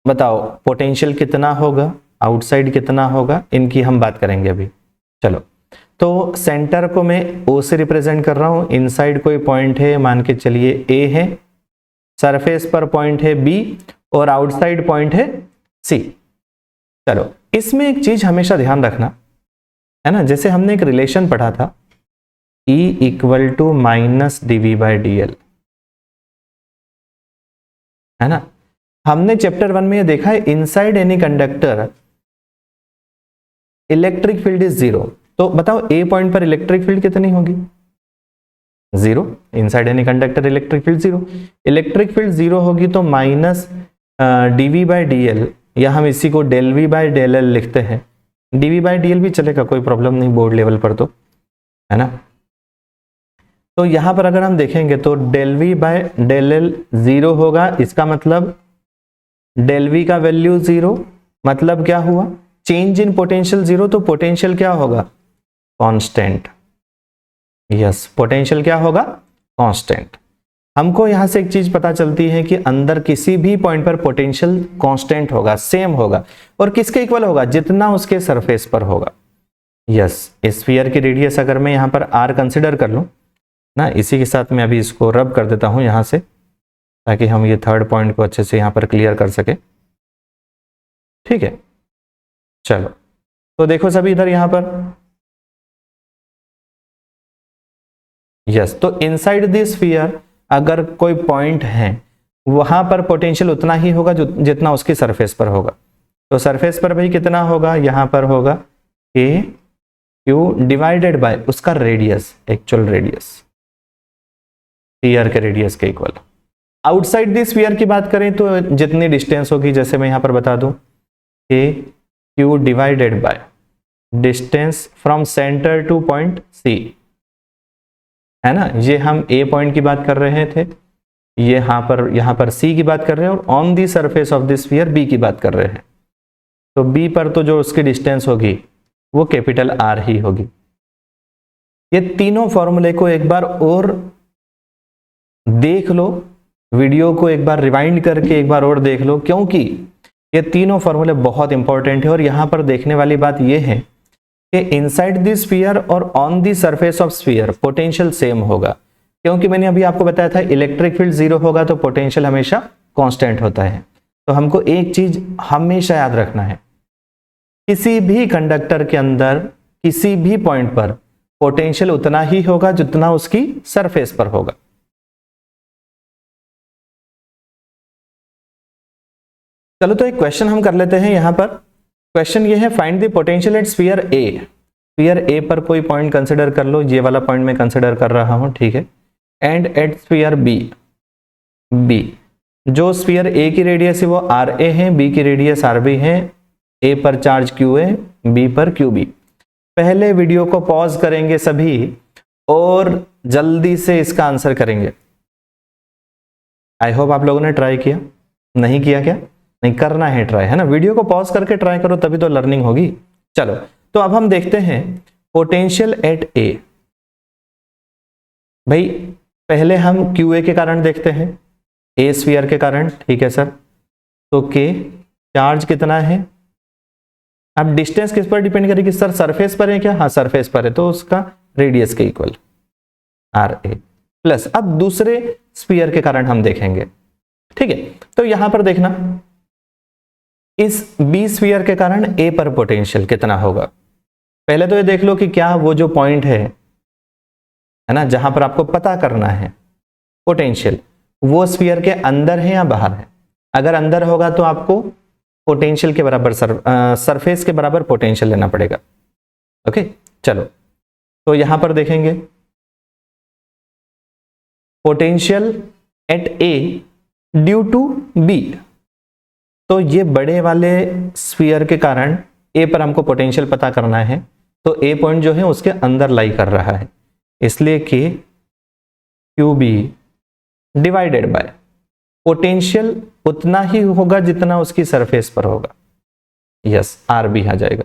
बताओ पोटेंशियल कितना होगा, आउटसाइड कितना होगा, इनकी हम बात करेंगे अभी। चलो, तो सेंटर को मैं O से रिप्रेजेंट कर रहा हूं, इनसाइड कोई पॉइंट है, मान के चलिए A है, सरफेस पर पॉइंट है B और आउटसाइड पॉइंट है C। चलो, इसमें एक चीज हमेशा ध्यान रखना है ना, जैसे हमने एक रिलेशन पढ़ा था E = -dV/dl, है ना। हमने चैप्टर 1 में ये देखा है, inside any conductor electric field is 0। तो बताओ A पॉइंट पर इलेक्ट्रिक फील्ड कितनी होगी? 0। Inside any conductor electric field 0। Electric field 0 होगी तो -dV/dl, या हम इसी को ∂V/∂L लिखते हैं। dV/dl भी चलेगा, कोई प्रॉब्लम नहीं बोर्ड लेवल पर, तो है ना। तो यहां पर अगर हम देखेंगे तो ∂V/∂L 0 होगा, इसका मतलब ∂V का वैल्यू 0, मतलब क्या हुआ? चेंज इन पोटेंशियल 0, तो पोटेंशियल क्या होगा? कांस्टेंट। यस, पोटेंशियल क्या होगा? कांस्टेंट। हमको यहां से एक चीज पता चलती है कि अंदर किसी भी पॉइंट पर पोटेंशियल कांस्टेंट होगा, सेम होगा, और किसके इक्वल होगा? जितना उसके सरफेस पर होगा। यस, स्फीयर की रेडियस अगर मैं यहां पर r कंसिडर कर लूं ना, इसी के साथ मैं अभी इसको रब कर देता हूं यहां से, ताकि हम ये थर्ड पॉइंट को अच्छे से यहां पर क्लियर कर सके, ठीक है। चलो, तो देखो सभी इधर यहां पर, यस, तो इनसाइड दिस स्फीयर अगर कोई पॉइंट है वहां पर पोटेंशियल उतना ही होगा जो जितना उसकी सरफेस पर होगा। तो सरफेस पर भाई कितना होगा? यहां पर होगा Q डिवाइडेड बाय उसका रेडियस, एक्चुअल रेडियस, स्फीयर के रेडियस के इक्वल। आउटसाइड दिस स्फीयर की बात करें तो जितनी डिस्टेंस होगी, जैसे मैं यहां पर बता दूं Q divided by distance from centre two point C, है ना। ये हम A पॉइंट की बात कर रहे थे, ये यहां पर C की बात कर रहे हैं, और on the surface of this sphere B की बात कर रहे हैं। तो B पर तो जो उसकी डिस्टेंस होगी वो कैपिटल R ही होगी। ये तीनों फॉर्मूले को एक बार और देख लो, वीडियो को एक बार रिवाइंड करके एक बार और देख लो, क्योंकि ये तीनों फॉर्मूले बहुत इंपॉर्टेंट है। और यहां पर देखने वाली बात यह है कि इनसाइड द स्फीयर और on the surface of sphere potential same होगा, क्योंकि मैंने अभी आपको बताया था इलेक्ट्रिक फील्ड जीरो होगा तो पोटेंशियल हमेशा कांस्टेंट होता है। तो हमको एक चीज हमेशा याद रखना है, किसी भी कंडक्टर के अंदर किसी भी पॉइंट पर पोटेंशियल उतना ही होगा जितना उसकी सरफेस पर होगा। चलो तो एक क्वेश्चन हम कर लेते हैं यहां पर। क्वेश्चन ये है, find the potential at sphere A. Sphere A पर कोई पॉइंट कंसिडर कर लो, ये वाला पॉइंट मैं कंसिडर कर रहा हूं, ठीक है। एंड एट स्फीयर बी, जो स्फीयर ए की रेडियस है वो आर ए है, बी की रेडियस आर बी है, ए पर चार्ज क्यू ए, बी पर क्यू बी। पहले वीडियो को पॉज करेंगे सभी और जल्दी से इसका आंसर करेंगे। आई होप आप लोगों ने ट्राई किया, नहीं किया क्या? नहीं, करना है ट्राई, है ना। वीडियो को पॉज करके ट्राई करो तभी तो लर्निंग होगी। चलो तो अब हम देखते हैं पोटेंशियल एट ए। भाई पहले हम क्यू ए के कारण देखते हैं, ए स्फीयर के कारण, ठीक है सर। तो के चार्ज कितना है? अब डिस्टेंस किस पर डिपेंड करेगी सर? सरफेस पर है क्या? हाँ सरफेस पर है, तो उसका रेडियस के इक्वल आर ए प्लस। अब दूसरे स्फीयर के कारण हम देखेंगे, ठीक है। तो यहां पर देखना, इस बी स्फीयर के कारण ए पर पोटेंशियल कितना होगा। पहले तो ये देख लो कि क्या वो जो पॉइंट है ना, जहां पर आपको पता करना है पोटेंशियल, वो स्फीयर के अंदर है या बाहर है। अगर अंदर होगा तो आपको पोटेंशियल के बराबर सरफेस के बराबर पोटेंशियल लेना पड़ेगा। ओके चलो तो यहां पर देखेंगे potential at A due to B. तो ये बड़े वाले स्फीयर के कारण ए पर हमको पोटेंशियल पता करना है, तो ए पॉइंट जो है उसके अंदर लाई कर रहा है, इसलिए कि q B divided by potential उतना ही होगा जितना उसकी सरफेस पर होगा। यस आर बी आ जाएगा।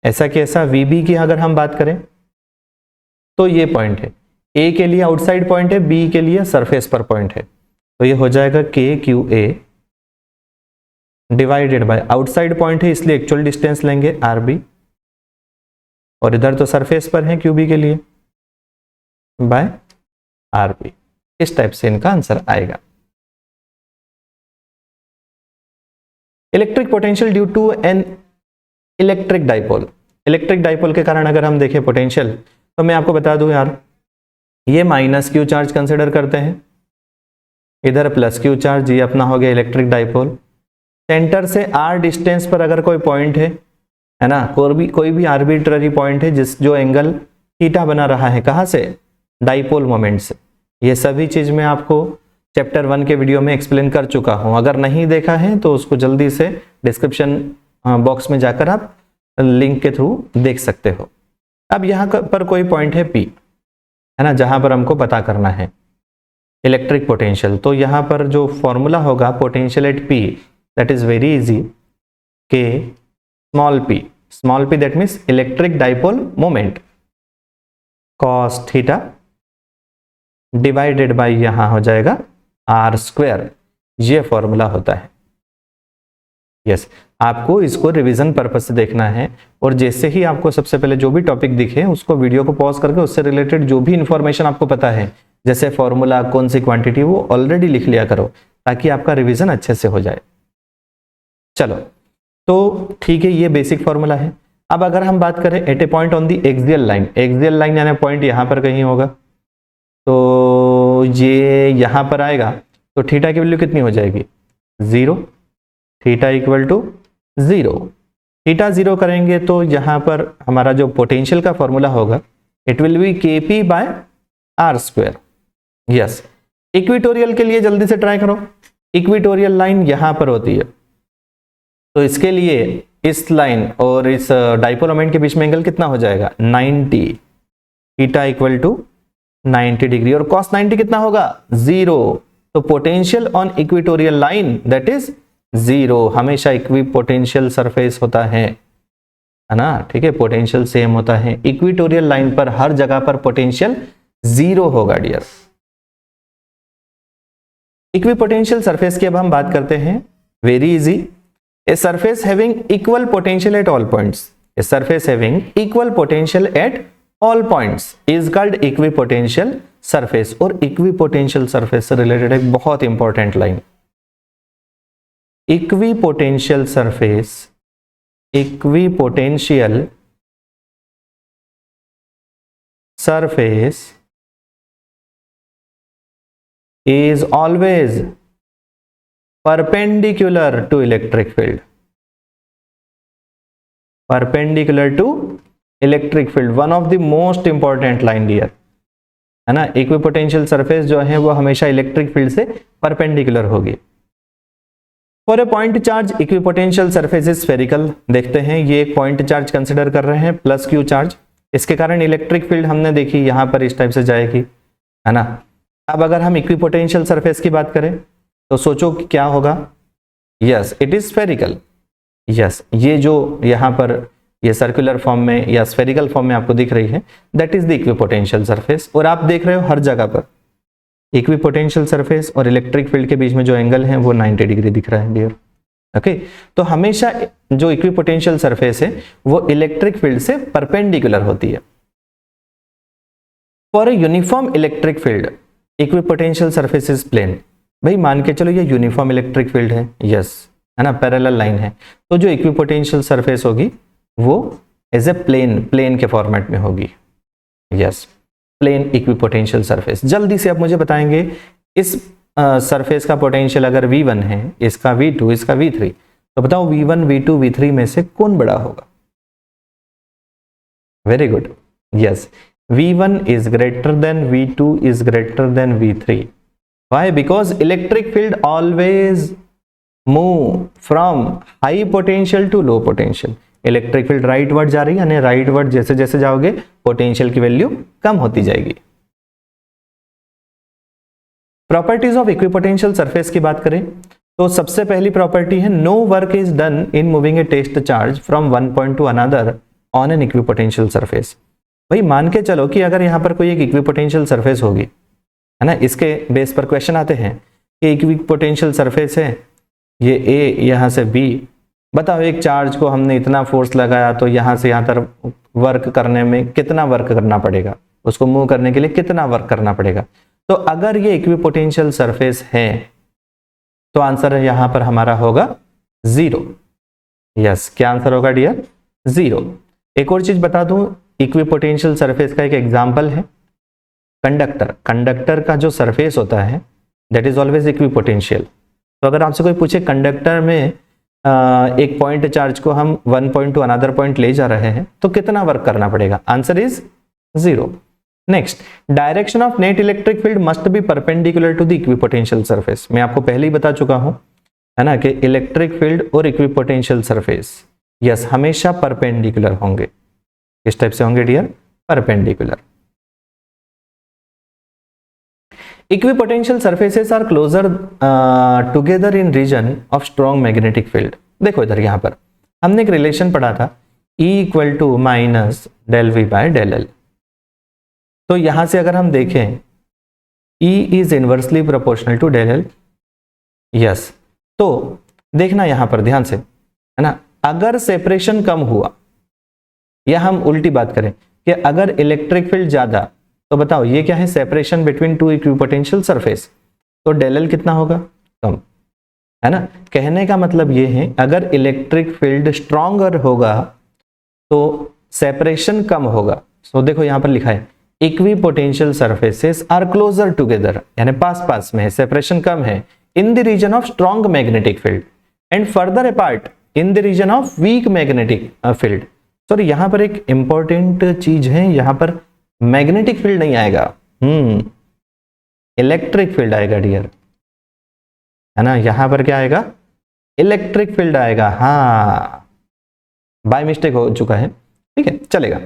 ऐसा कि ऐसा वी बी की अगर हम बात करें तो ये पॉइंट है, ए के लिए आउटसाइड पॉइंट है, बी के लिए सरफेस पर पॉइंट है, तो ये हो जाएगा के Q A divided by outside point है इसलिए एक्चुअल डिस्टेंस लेंगे आर बी, और इधर तो सरफेस पर है क्यू बी के लिए, बाय आर बी। इस टाइप से इनका आंसर आएगा। Electric potential due to an electric dipole. Electric dipole के कारण अगर हम देखें पोटेंशियल, तो मैं आपको बता दूं यार, ये माइनस क्यू चार्ज कंसिडर करते हैं, इधर प्लस क्यू चार्ज, ये अपना हो गया इलेक्ट्रिक डाइपोल। सेंटर से आर डिस्टेंस पर अगर कोई पॉइंट है ना, कोई भी आर्बिट्ररी पॉइंट है जो एंगल थीटा बना रहा है, कहां से? डाइपोल मोमेंट से। ये सभी चीज मैं आपको चैप्टर 1 के वीडियो में एक्सप्लेन कर चुका हूं, अगर नहीं देखा है तो उसको जल्दी से डिस्क्रिप्शन बॉक्स में जाकर आप लिंक के थ्रू देख सकते हो। अब यहाँ पर कोई पॉइंट है P, है ना, जहां पर हमको पता करना है इलेक्ट्रिक पोटेंशियल। तो यहाँ पर जो फॉर्मूला होगा potential at P, that is very easy, K small p that means electric dipole moment cos theta divided by यहां हो जाएगा आर स्क्वायर। ये फॉर्मूला होता है। यस आपको इसको रिवीजन पर्पस से देखना है, और जैसे ही आपको सबसे पहले जो भी टॉपिक दिखे उसको वीडियो को पॉज करके उससे रिलेटेड जो भी इंफॉर्मेशन आपको पता है, जैसे फॉर्मूला कौन सी क्वांटिटी, वो ऑलरेडी लिख लिया करो ताकि आपका रिवीजन अच्छे से हो जाए। चलो तो ठीक है, ये बेसिक फॉर्मूला है। अब अगर हम बात करें at a point on the axial line यानी पॉइंट यहां पर कहीं होगा, तो ये यहां पर आएगा, तो थीटा की वैल्यू कितनी हो जाएगी? 0। Theta equal to 0। थीटा 0 करेंगे तो यहां पर हमारा जो पोटेंशियल का फॉर्मूला होगा it will be Kp by R square. Yes equatorial के लिए जल्दी से ट्राई करो, इक्वेटोरियल लाइन यहां पर होती है, तो इसके लिए इस लाइन और इस डाइपोल मोमेंट के बीच में एंगल कितना हो जाएगा? 90। थीटा इक्वल टू 90 डिग्री, और cos 90 कितना होगा? 0। तो potential on equatorial line that is 0। हमेशा इक्वी पोटेंशियल सरफेस होता है ना, ठीक है, पोटेंशियल सेम होता है। इक्वेटोरियल लाइन पर हर जगह पर पोटेंशियल 0 होगा डियर। इक्वी पोटेंशियल सरफेस की अब हम बात करते हैं, very easy. A surface having equal potential at all points. A surface having equal potential at all points is called equipotential surface और इक्विपोटेंशियल सरफेस से रिलेटेड एक बहुत important line, equipotential surface, equipotential surface is always perpendicular to electric field, perpendicular to electric field, one of the most important line here, है ना। इक्विपोटेंशियल सरफेस जो है वो हमेशा इलेक्ट्रिक फील्ड से परपेंडिकुलर होगी। For a point charge equipotential surface is spherical. देखते हैं, ये एक पॉइंट चार्ज कंसिडर कर रहे हैं प्लस क्यू चार्ज, इसके कारण इलेक्ट्रिक फील्ड हमने देखी यहां पर इस टाइप से जाएगी, है ना। अब अगर हम इक्विपोटेंशियल सरफेस की बात करें तो सोचो कि क्या होगा। Yes, it is spherical. Yes, ये जो यहाँ पर ये सर्कुलर फॉर्म में या स्फेरिकल फॉर्म में आपको दिख रही है, that is the equipotential surface. और आप देख रहे हो हर जगह पर इक्विपोटेंशियल सरफेस और इलेक्ट्रिक फील्ड के बीच में जो एंगल है वो 90 डिग्री दिख रहा है डियर। ओके, तो हमेशा जो इक्विपोटेंशियल सरफेस है वो इलेक्ट्रिक फील्ड से परपेंडिकुलर होती है। For a uniform electric field equipotential surface is plane. भाई मान के चलो ये यूनिफॉर्म इलेक्ट्रिक फील्ड है, यस, है ना, पैरेलल लाइन है, तो जो इक्विपोटेंशियल सरफेस होगी वो एज ए प्लेन के फॉर्मेट में होगी। Yes, plane equipotential surface. जल्दी से आप मुझे बताएंगे इस सरफेस का पोटेंशियल अगर V1 है, इसका V2, इसका V3, तो बताओ V1, V2, V3 में से कौन बड़ा होगा? Very good, yes, V1 is greater than V2 is greater than V3. Why? Because electric field always move from high potential to low potential. Electric field right word जा रही है, यानी राइट वर्ड जैसे जैसे जाओगे पोटेंशियल की वैल्यू कम होती जाएगी। प्रॉपर्टीज ऑफ इक्विपोटेंशियल सरफेस की बात करें तो सबसे पहली प्रॉपर्टी है no work is done in moving a test charge from one point to another on an equipotential surface. भाई मान के चलो कि अगर यहाँ पर कोई एक इक्विपोटेंशियल सरफेस होगी, है ना, इसके बेस पर क्वेश्चन आते हैं कि इक्विपोटेंशियल सरफेस है ये ए, यहाँ से बी, बताओ एक चार्ज को हमने इतना फोर्स लगाया तो यहाँ से यहाँ तक वर्क करने में कितना वर्क करना पड़ेगा, उसको मूव करने के लिए कितना वर्क करना पड़ेगा। तो अगर ये इक्विपोटेंशियल सरफेस है तो आंसर यहाँ पर हमारा होगा 0। यस, क्या आंसर होगा डियर? 0। एक और चीज बता दूं, इक्विपोटेंशियल सरफेस का एक एग्जाम्पल है कंडक्टर। कंडक्टर का जो सरफेस होता है दैट इज ऑलवेज इक्विपोटेंशियल। तो अगर आपसे कोई पूछे कंडक्टर में एक पॉइंट चार्ज को हम one point to another point ले जा रहे हैं तो कितना वर्क करना पड़ेगा? Answer is 0। Next, direction of net electric field must be perpendicular to the equipotential surface. मैं आपको पहले ही बता चुका हूं, है ना, कि इलेक्ट्रिक फील्ड और इक्विपोटेंशियल सरफेस यस हमेशा परपेंडिकुलर होंगे। किस टाइप से होंगे dear? Perpendicular. Equipotential surfaces are closer together in region of strong magnetic field. देखो इधर यहां पर हमने एक रिलेशन पढ़ा था E equal to minus del V by del L. तो यहां से अगर हम देखें E is inversely proportional to del L. Yes, तो देखना यहां पर ध्यान से, है ना, अगर सेपरेशन कम हुआ या हम उल्टी बात करें कि अगर इलेक्ट्रिक फील्ड ज्यादा, तो बताओ ये क्या है? Separation between to equipotential surface, तो डेल एल कितना होगा? कम, है ना। कहने का मतलब ये है अगर इलेक्ट्रिक फील्ड स्ट्रॉन्गर होगा तो सेपरेशन कम होगा। सो देखो यहां पर लिखा है equipotential surfaces are closer together, यानी पास पास में है, सेपरेशन कम है in the region of strong magnetic field and further apart in the region of weak magnetic field. Sorry, यहां पर एक इंपॉर्टेंट चीज है, यहां पर मैग्नेटिक फील्ड नहीं आएगा, इलेक्ट्रिक फील्ड आएगा डियर, है ना। यहां पर क्या आएगा? इलेक्ट्रिक फील्ड आएगा। हाँ, बाय मिस्टेक हो चुका है, ठीक है, चलेगा।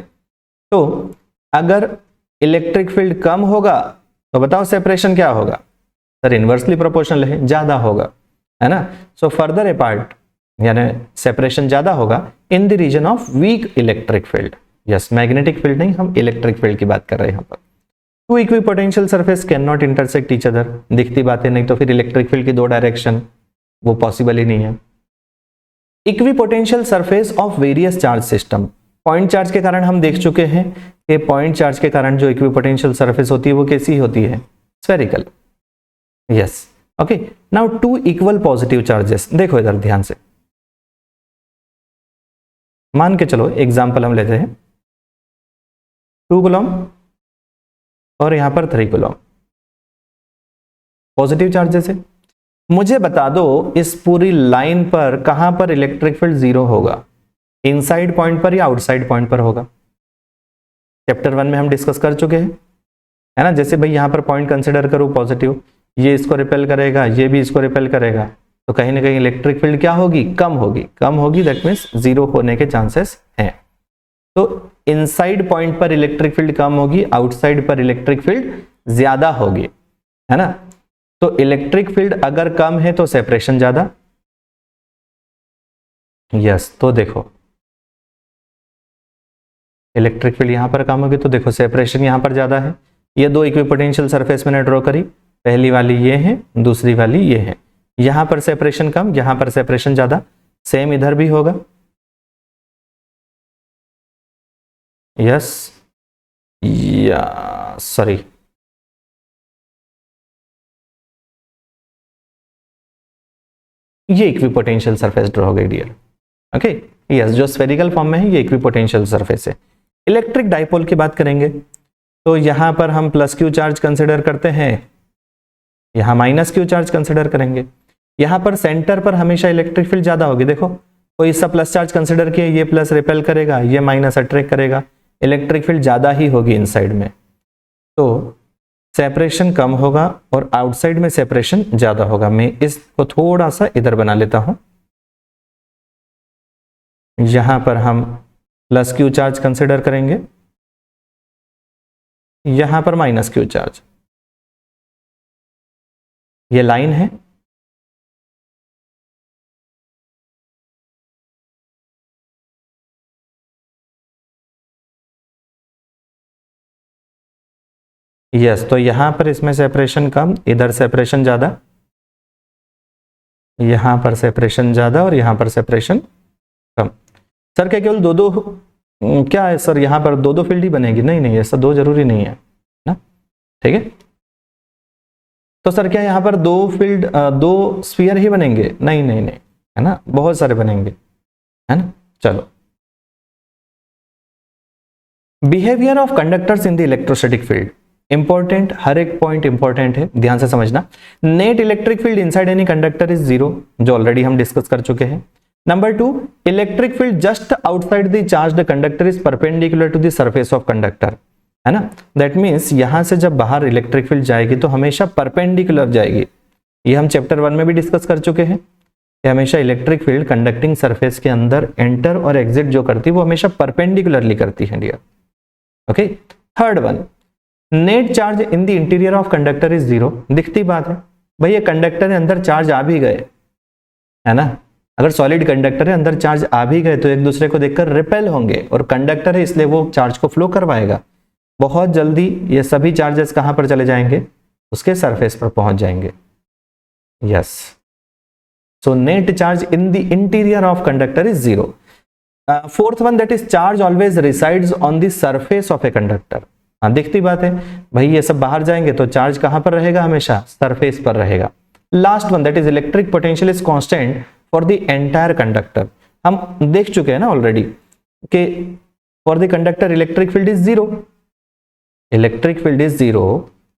तो अगर इलेक्ट्रिक फील्ड कम होगा तो बताओ सेपरेशन क्या होगा? सर इनवर्सली प्रोपोर्शनल है, ज्यादा होगा, है ना। सो फर्दर अपार्ट यानी सेपरेशन ज्यादा होगा in the region of weak electric field. Yes, magnetic field नहीं, हम इलेक्ट्रिक फील्ड की बात कर रहे हैं यहाँ पर। Two equipotential surface can not intersect each other. दिखती बातें नहीं तो फिर इलेक्ट्रिक फील्ड की दो डायरेक्शन वो पॉसिबल ही नहीं है। Equipotential surface of various charge system. Point charge के कारण हम देख चुके हैं कि पॉइंट चार्ज के कारण जो इक्विपोटेंशियल सरफेस होती है वो कैसी होती है, spherical. Yes, okay. Now two equal positive charges, देखो इधर ध्यान से, मान के चलो एग्जांपल हम लेते हैं 2 कूलम और यहां पर 3 कूलम पॉजिटिव चार्जेस है। मुझे बता दो इस पूरी लाइन पर कहां पर इलेक्ट्रिक फील्ड जीरो होगा, इनसाइड पॉइंट पर या आउटसाइड पॉइंट पर होगा। चैप्टर 1 में हम डिस्कस कर चुके हैं, है ना। जैसे भाई यहां पर पॉइंट कंसिडर करो पॉजिटिव, ये इसको रिपेल करेगा, ये भी इसको रिपेल करेगा, तो कहीं ना कहीं इलेक्ट्रिक फील्ड क्या होगी, कम होगी। कम होगी दैट मीन्स जीरो होने के चांसेस हैं। तो इनसाइड पॉइंट पर इलेक्ट्रिक फील्ड कम होगी, आउटसाइड पर इलेक्ट्रिक फील्ड ज्यादा होगी, है ना। तो इलेक्ट्रिक फील्ड अगर कम है तो सेपरेशन ज्यादा। यस, तो देखो इलेक्ट्रिक फील्ड यहां पर कम होगी तो देखो सेपरेशन यहां पर ज्यादा है। ये दो इक्विपोटेंशियल सरफेस मैंने ड्रॉ करी, पहली वाली ये है, दूसरी वाली ये है। यहां पर सेपरेशन कम, यहां पर सेपरेशन ज्यादा। सेम इधर भी होगा। यस, या सॉरी, ये इक्विपोटेंशियल सरफेस ड्रॉ हो गई डियर। ओके, यस, जो स्फेरिकल फॉर्म में है ये इक्विपोटेंशियल सरफेस है। इलेक्ट्रिक डाइपोल की बात करेंगे तो यहां पर हम प्लस क्यू चार्ज कंसिडर करते हैं, यहां माइनस क्यू चार्ज कंसिडर करेंगे। यहां पर सेंटर पर हमेशा इलेक्ट्रिक फील्ड ज्यादा होगी। देखो कोई सा प्लस चार्ज कंसिडर किया, ये प्लस रिपेल करेगा, ये माइनस अट्रैक्ट करेगा, इलेक्ट्रिक फील्ड ज्यादा ही होगी इनसाइड में। तो सेपरेशन कम होगा और आउटसाइड में सेपरेशन ज्यादा होगा। मैं इसको थोड़ा सा इधर बना लेता हूं। यहां पर हम प्लस क्यू चार्ज कंसिडर करेंगे, यहां पर माइनस क्यू चार्ज। ये लाइन है, यस। तो यहां पर इसमें सेपरेशन कम, इधर सेपरेशन ज्यादा, यहां पर सेपरेशन ज्यादा और यहां पर सेपरेशन कम। सर क्या केवल दो दो क्या है सर, यहां पर दो दो फील्ड ही बनेगी? नहीं नहीं, ऐसा दो जरूरी नहीं है ना, ठीक है। तो सर क्या यहां पर दो फील्ड दो स्फीयर ही बनेंगे? नहीं नहीं नहीं, है ना, बहुत सारे बनेंगे, है ना। चलो, behaviour of conductors in the electrostatic field important, हर एक पॉइंट इंपॉर्टेंट है, ध्यान से समझना। Net electric field inside any conductor is zero, जो ऑलरेडी हम डिस्कस कर चुके हैं। Number 2, electric field just outside the charged conductor is perpendicular to the surface of conductor, है ना। दैट मीन्स यहां से जब बाहर इलेक्ट्रिक फील्ड जाएगी तो हमेशा परपेंडिकुलर जाएगी। ये हम चैप्टर 1 में भी डिस्कस कर चुके हैं कि हमेशा इलेक्ट्रिक फील्ड कंडक्टिंग सरफेस के अंदर एंटर और एग्जिट जो करती है वो हमेशा परपेंडिकुलरली करती है dear. Okay, third one, net charge in the interior of conductor is zero. दिखती बात है भाई, ये कंडक्टर है, अंदर चार्ज आ भी गए, है ना। अगर सॉलिड कंडक्टर है, अंदर चार्ज आ भी गए तो एक दूसरे को देखकर रिपेल होंगे, और कंडक्टर है इसलिए वो चार्ज को फ्लो करवाएगा। बहुत जल्दी ये सभी चार्जेस कहां पर चले जाएंगे? उसके सरफेस पर पहुंच जाएंगे। Yes, so net charge in the interior of conductor is zero. Fourth one, that is charge always resides on the surface of a conductor. हाँ, दिखती बात है भाई, ये सब बाहर जाएंगे तो चार्ज कहां पर रहेगा? हमेशा सरफेस पर रहेगा। Last one, that is electric potential is constant for the entire conductor. हम देख चुके हैं ना ऑलरेडी कि for the conductor electric field is zero, electric field is zero,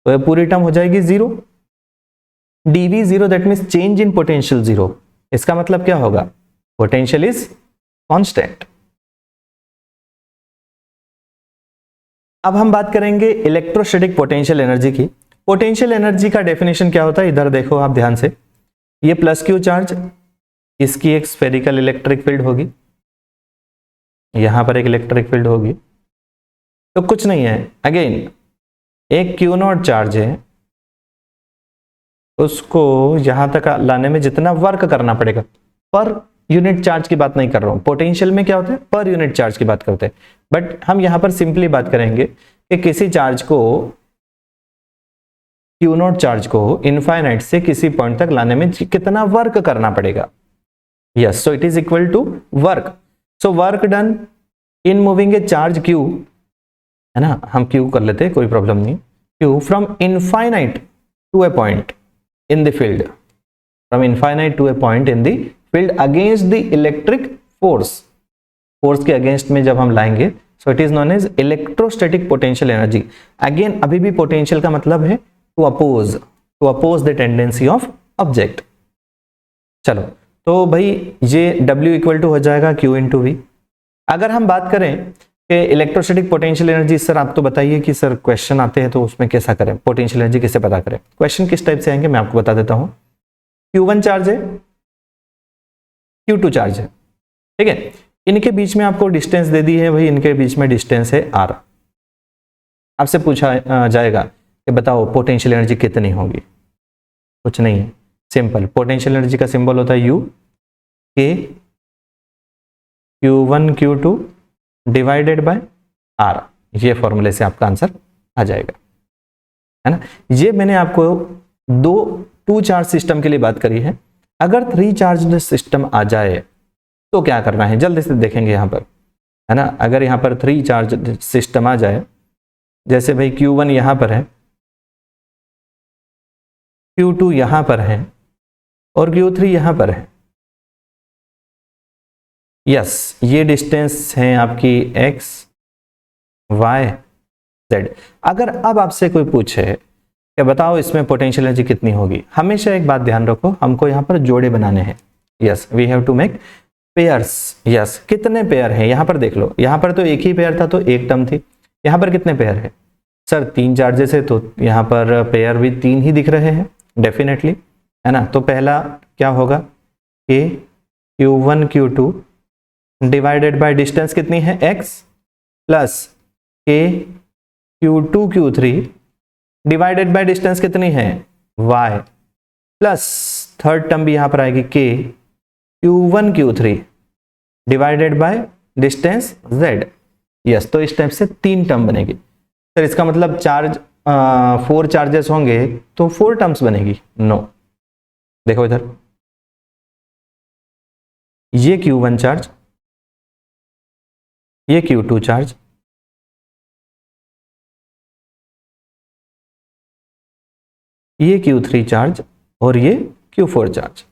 तो ये पूरी टर्म हो जाएगी zero. dv zero, that means change in potential zero. इसका मतलब क्या होगा? Potential is constant. अब हम बात करेंगे इलेक्ट्रोस्टैटिक पोटेंशियल एनर्जी की। पोटेंशियल एनर्जी का डेफिनेशन क्या होता है? इधर देखो आप ध्यान से, ये प्लस क्यू चार्ज, इसकी एक स्फेरिकल इलेक्ट्रिक फील्ड होगी, यहां पर एक इलेक्ट्रिक फील्ड होगी, तो कुछ नहीं है, अगेन एक क्यू नॉट चार्ज है, उसको यहां तक लाने में जितना वर्क करना पड़ेगा, पर यूनिट चार्ज की बात नहीं कर रहा हूं। पोटेंशियल में क्या होता है? पर यूनिट चार्ज की बात करते हैं, बट हम यहां पर सिंपली बात करेंगे कि किसी चार्ज को, क्यू नॉट चार्ज को इनफाइनाइट से किसी पॉइंट तक लाने में कितना वर्क करना पड़ेगा। Yes, so it is equal to work. So work done in moving a charge Q, है ना, हम क्यू कर लेते, कोई प्रॉब्लम नहीं, Q from infinite to a point in the field, from infinite to a point in the field against the electric force, force के अगेंस्ट में जब हम लाएंगे, so it is known as electrostatic potential energy. Again अभी भी पोटेंशियल का मतलब है to oppose the tendency of object. चलो तो भाई ये W इक्वल टू हो जाएगा Q इंटू वी। अगर हम बात करें कि इलेक्ट्रोस्टैटिक पोटेंशियल एनर्जी, सर आप तो बताइए कि सर क्वेश्चन आते हैं तो उसमें कैसा करें, पोटेंशियल एनर्जी कैसे पता करें, क्वेश्चन किस टाइप से आएंगे मैं आपको बता देता हूं। Q1 चार्ज है, Q2 चार्ज है, ठीक है, इनके बीच में आपको डिस्टेंस दे दी है भाई, इनके बीच में डिस्टेंस है R। आपसे पूछा जाएगा कि बताओ पोटेंशियल एनर्जी कितनी होगी, कुछ नहीं है, सिंपल, पोटेंशियल एनर्जी का सिंबल होता है U, K Q1 Q2 divided by R। ये फॉर्मूले से आपका आंसर आ जाएगा, है ना। ये मैंने आपको टू चार्ज सिस्टम के लिए बात करी है। अगर 3 चार्ज सिस्टम आ जाए तो क्या करना है, जल्दी से देखेंगे यहाँ पर, है ना। अगर यहाँ पर 3 चार्ज सिस्टम आ जाए, जैसे भाई Q1 यहाँ पर है, Q2 यहाँ पर है और Q3 यहाँ पर है, यस, ये डिस्टेंस है आपकी x y z। अगर अब आपसे कोई पूछे कि बताओ इसमें पोटेंशियल एनर्जी कितनी होगी, हमेशा एक बात ध्यान रखो, हमको यहाँ पर जोड़े बनाने हैं, yes, we have to make pairs, yes. कितने पेयर हैं यहाँ पर देख लो, यहाँ पर तो एक ही पेयर था तो एक टर्म थी, यहाँ पर कितने पेयर है सर, 3 चार्जेस है तो यहाँ पर पेयर भी 3 ही दिख रहे हैं डेफिनेटली, है ना। तो पहला क्या होगा कि Q1 Q2 divided by distance कितनी है x plus k Q2 Q3 divided by distance कितनी है y प्लस थर्ड टर्म भी यहां पर आएगी k Q1 Q3 divided by distance z। Yes, तो इस टाइप से 3 टर्म बनेगी। सर इसका मतलब 4 चार्जेस होंगे तो 4 टर्म्स बनेगी, नो। देखो इधर, ये Q1 चार्ज, ये Q2 चार्ज, ये Q3 चार्ज और ये Q4 चार्ज।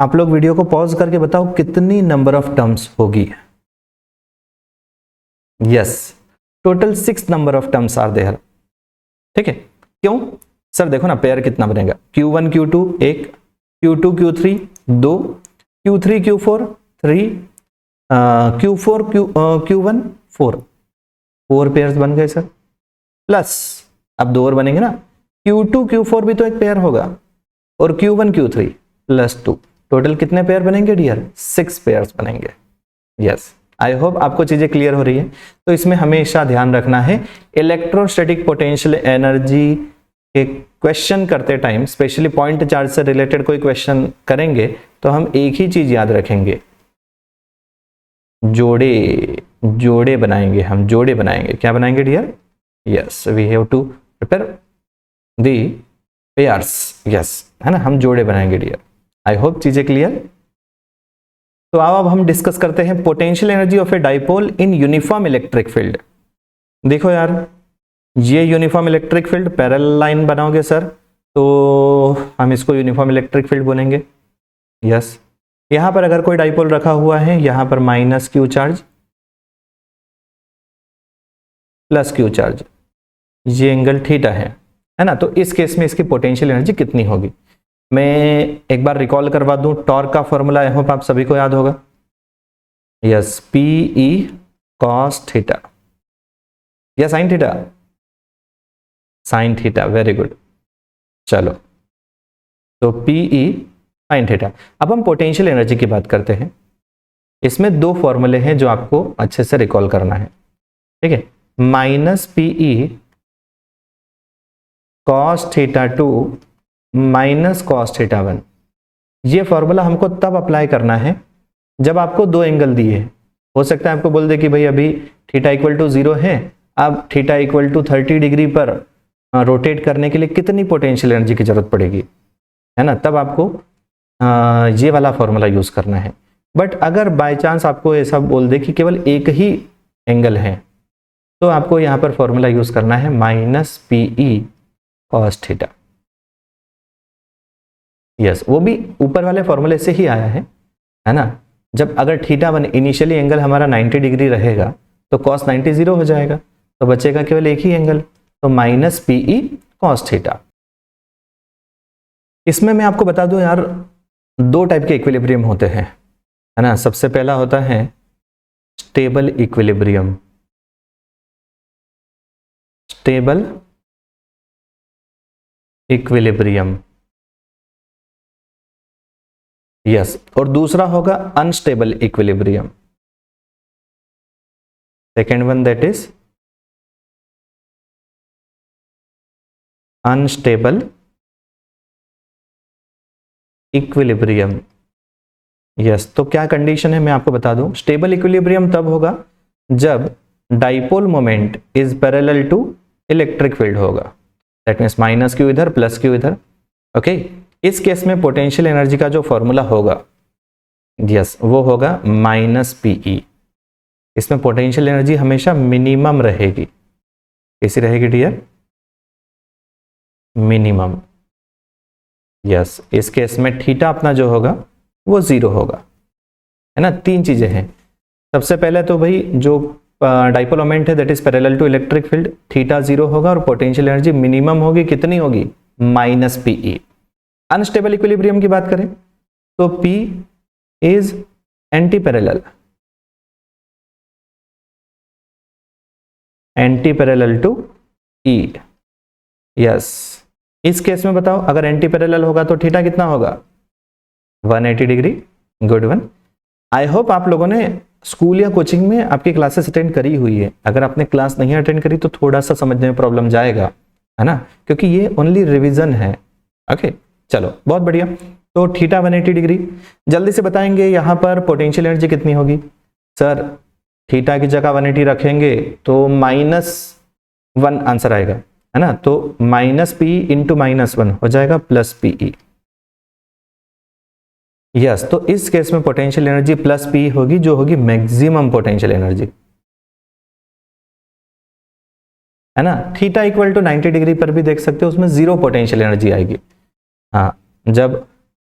आप लोग वीडियो को पॉज करके बताओ कितनी नंबर ऑफ टर्म्स होगी। Yes, total 6 number of terms are there, ठीक है। क्यों सर, देखो ना पेयर कितना बनेगा, Q1 Q2 1, Q2 Q3 2, Q3 Q4 3, Q4 Q1 4 pairs बन गए सर। प्लस अब 2 और बनेंगे ना, Q2 Q4 भी तो एक पेयर होगा और Q1 Q3 प्लस 2, टोटल कितने पेयर बनेंगे डियर, 6 पेयर्स बनेंगे। यस, आई होप आपको चीजें क्लियर हो रही है। तो इसमें हमेशा ध्यान रखना है, इलेक्ट्रोस्टैटिक पोटेंशियल एनर्जी के क्वेश्चन करते टाइम, स्पेशली पॉइंट चार्ज से रिलेटेड कोई क्वेश्चन करेंगे तो हम एक ही चीज याद रखेंगे, जोड़े बनाएंगे, हम जोड़े बनाएंगे। क्या बनाएंगे dear, yes, we have to prepare the pairs, yes, है ना, हम जोड़े बनाएंगे डियर। आई होप चीजें क्लियर। तो अब हम डिस्कस करते हैं potential energy of a dipole in uniform electric field. देखो यार, ये uniform electric field, parallel line बनाओगे सर तो हम इसको यूनिफॉर्म इलेक्ट्रिक फील्ड बोलेंगे। यस, यहां पर अगर कोई डाइपोल रखा हुआ है, यहां पर minus Q charge plus Q charge, ये एंगल थीटा है ना। तो इस केस में इसकी पोटेंशियल एनर्जी कितनी होगी, मैं एक बार रिकॉल करवा दूं, टॉर्क का फॉर्मूला आई होप आप सभी को याद होगा। यस, PE cos थीटा या sine theta, sine theta, very good. चलो, तो PE साइन थीटा। अब हम पोटेंशियल एनर्जी की बात करते हैं। इसमें 2 फॉर्मूले हैं जो आपको अच्छे से रिकॉल करना है, ठीक है। Minus PE cos theta 2 minus cos theta 1, ये फॉर्मूला हमको तब अप्लाई करना है जब आपको 2 एंगल दिए। हो सकता है आपको बोल दे कि भाई अभी थीटा इक्वल टू 0 है, अब थीटा इक्वल टू 30 डिग्री पर रोटेट करने के लिए कितनी पोटेंशियल एनर्जी की जरूरत पड़ेगी, है ना। तब आपको ये वाला फॉर्मूला यूज करना है। बट अगर बाय चांस आपको ऐसा बोल दे कि केवल एक ही एंगल है, तो आपको यहाँ पर फॉर्मूला यूज करना है minus PE cos theta. Yes, वो भी ऊपर वाले फॉर्मूले से ही आया है ना। जब अगर थीटा वन इनिशियली एंगल हमारा 90 डिग्री रहेगा तो कॉस 90 जीरो हो जाएगा, तो बचेगा केवल एक ही एंगल, तो माइनस पीई कॉस थीटा। इसमें मैं आपको बता दूं यार, दो टाइप के इक्विलिब्रियम होते हैं, है ना। सबसे पहला होता है stable equilibrium, stable equilibrium, yes, और दूसरा होगा unstable equilibrium. Second one that is unstable equilibrium. Yes, तो क्या कंडीशन है मैं आपको बता दूं। स्टेबल इक्विलिब्रियम तब होगा जब dipole moment is parallel to electric field होगा, दैट मीन्स माइनस क्यू इधर प्लस क्यू इधर। ओके, इस केस में पोटेंशियल एनर्जी का जो फॉर्मूला होगा, यस, वो होगा माइनस पीई। इसमें पोटेंशियल एनर्जी हमेशा मिनिमम रहेगी। कैसी रहेगी डियर? मिनिमम। यस, इस केस में थीटा अपना जो होगा वो जीरो होगा, है ना। तीन चीजें हैं। सबसे पहले तो भाई जो डाइपोल मोमेंट है that is parallel to electric field, theta zero होगा और पोटेंशियल एनर्जी मिनिमम होगी। कितनी होगी? Minus PE. अनस्टेबल इक्विलिब्रियम की बात करें तो P is anti parallel, anti parallel to E। Yes, इस केस में बताओ अगर एंटी पैरेलल होगा तो थीटा कितना होगा? 180 डिग्री। Good one. आई होप आप लोगों ने स्कूल या कोचिंग में आपकी क्लासेस अटेंड करी हुई है। अगर आपने क्लास नहीं अटेंड करी तो थोड़ा सा समझने में प्रॉब्लम जाएगा, है ना, क्योंकि ये ओनली रिवीजन है। ओके, चलो बहुत बढ़िया। तो थीटा 180 डिग्री। जल्दी से बताएंगे यहाँ पर पोटेंशियल एनर्जी कितनी होगी? सर थीटा की जगह 180 रखेंगे तो -1 आंसर आएगा, है ना। तो माइनस पी इंटू -1 हो जाएगा प्लस पीई। यस, तो इस केस में पोटेंशियल एनर्जी प्लस पी होगी, जो होगी मैक्सिमम पोटेंशियल एनर्जी, है ना। थीटा इक्वल टू 90 डिग्री पर भी देख सकते हो, उसमें जीरो पोटेंशियल एनर्जी आएगी। हाँ, जब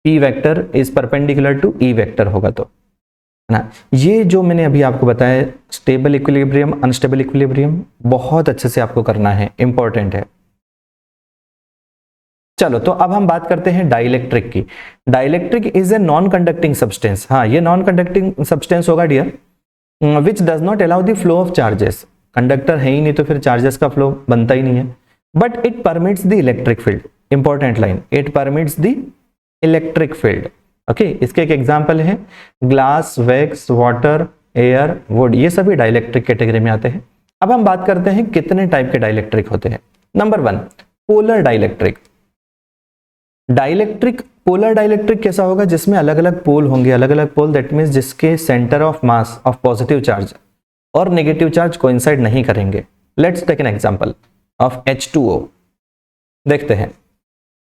P vector is perpendicular to E vector होगा तो, है ना। ये जो मैंने अभी आपको बताया स्टेबल इक्विलिब्रियम, अनस्टेबल इक्विलिब्रियम, बहुत अच्छे से आपको करना है, इंपॉर्टेंट है। चलो, तो अब हम बात करते हैं डाइलेक्ट्रिक की। Dielectric is a non conducting substance. हाँ, ये नॉन कंडक्टिंग सब्सटेंस होगा dear, which does not allow the flow of charges. Conductor है ही नहीं तो फिर चार्जेस का फ्लो बनता ही नहीं है। But it permits the electric field. Important line, it permits the electric field. Okay, इसके एक एग्जाम्पल है glass, wax, water, air, would, ये सभी डाइलेक्ट्रिक कैटेगरी में आते हैं। अब हम बात करते हैं कितने टाइप के डाइलेक्ट्रिक होते हैं। Number 1, polar dielectric. Dielectric, polar dielectric कैसा होगा? जिसमें अलग अलग पोल होंगे, अलग अलग पोल, दैट मीन्स जिसके centre of mass of positive charge और नेगेटिव चार्ज कोइंसाइड नहीं करेंगे। Let's take an example of H2O। देखते हैं,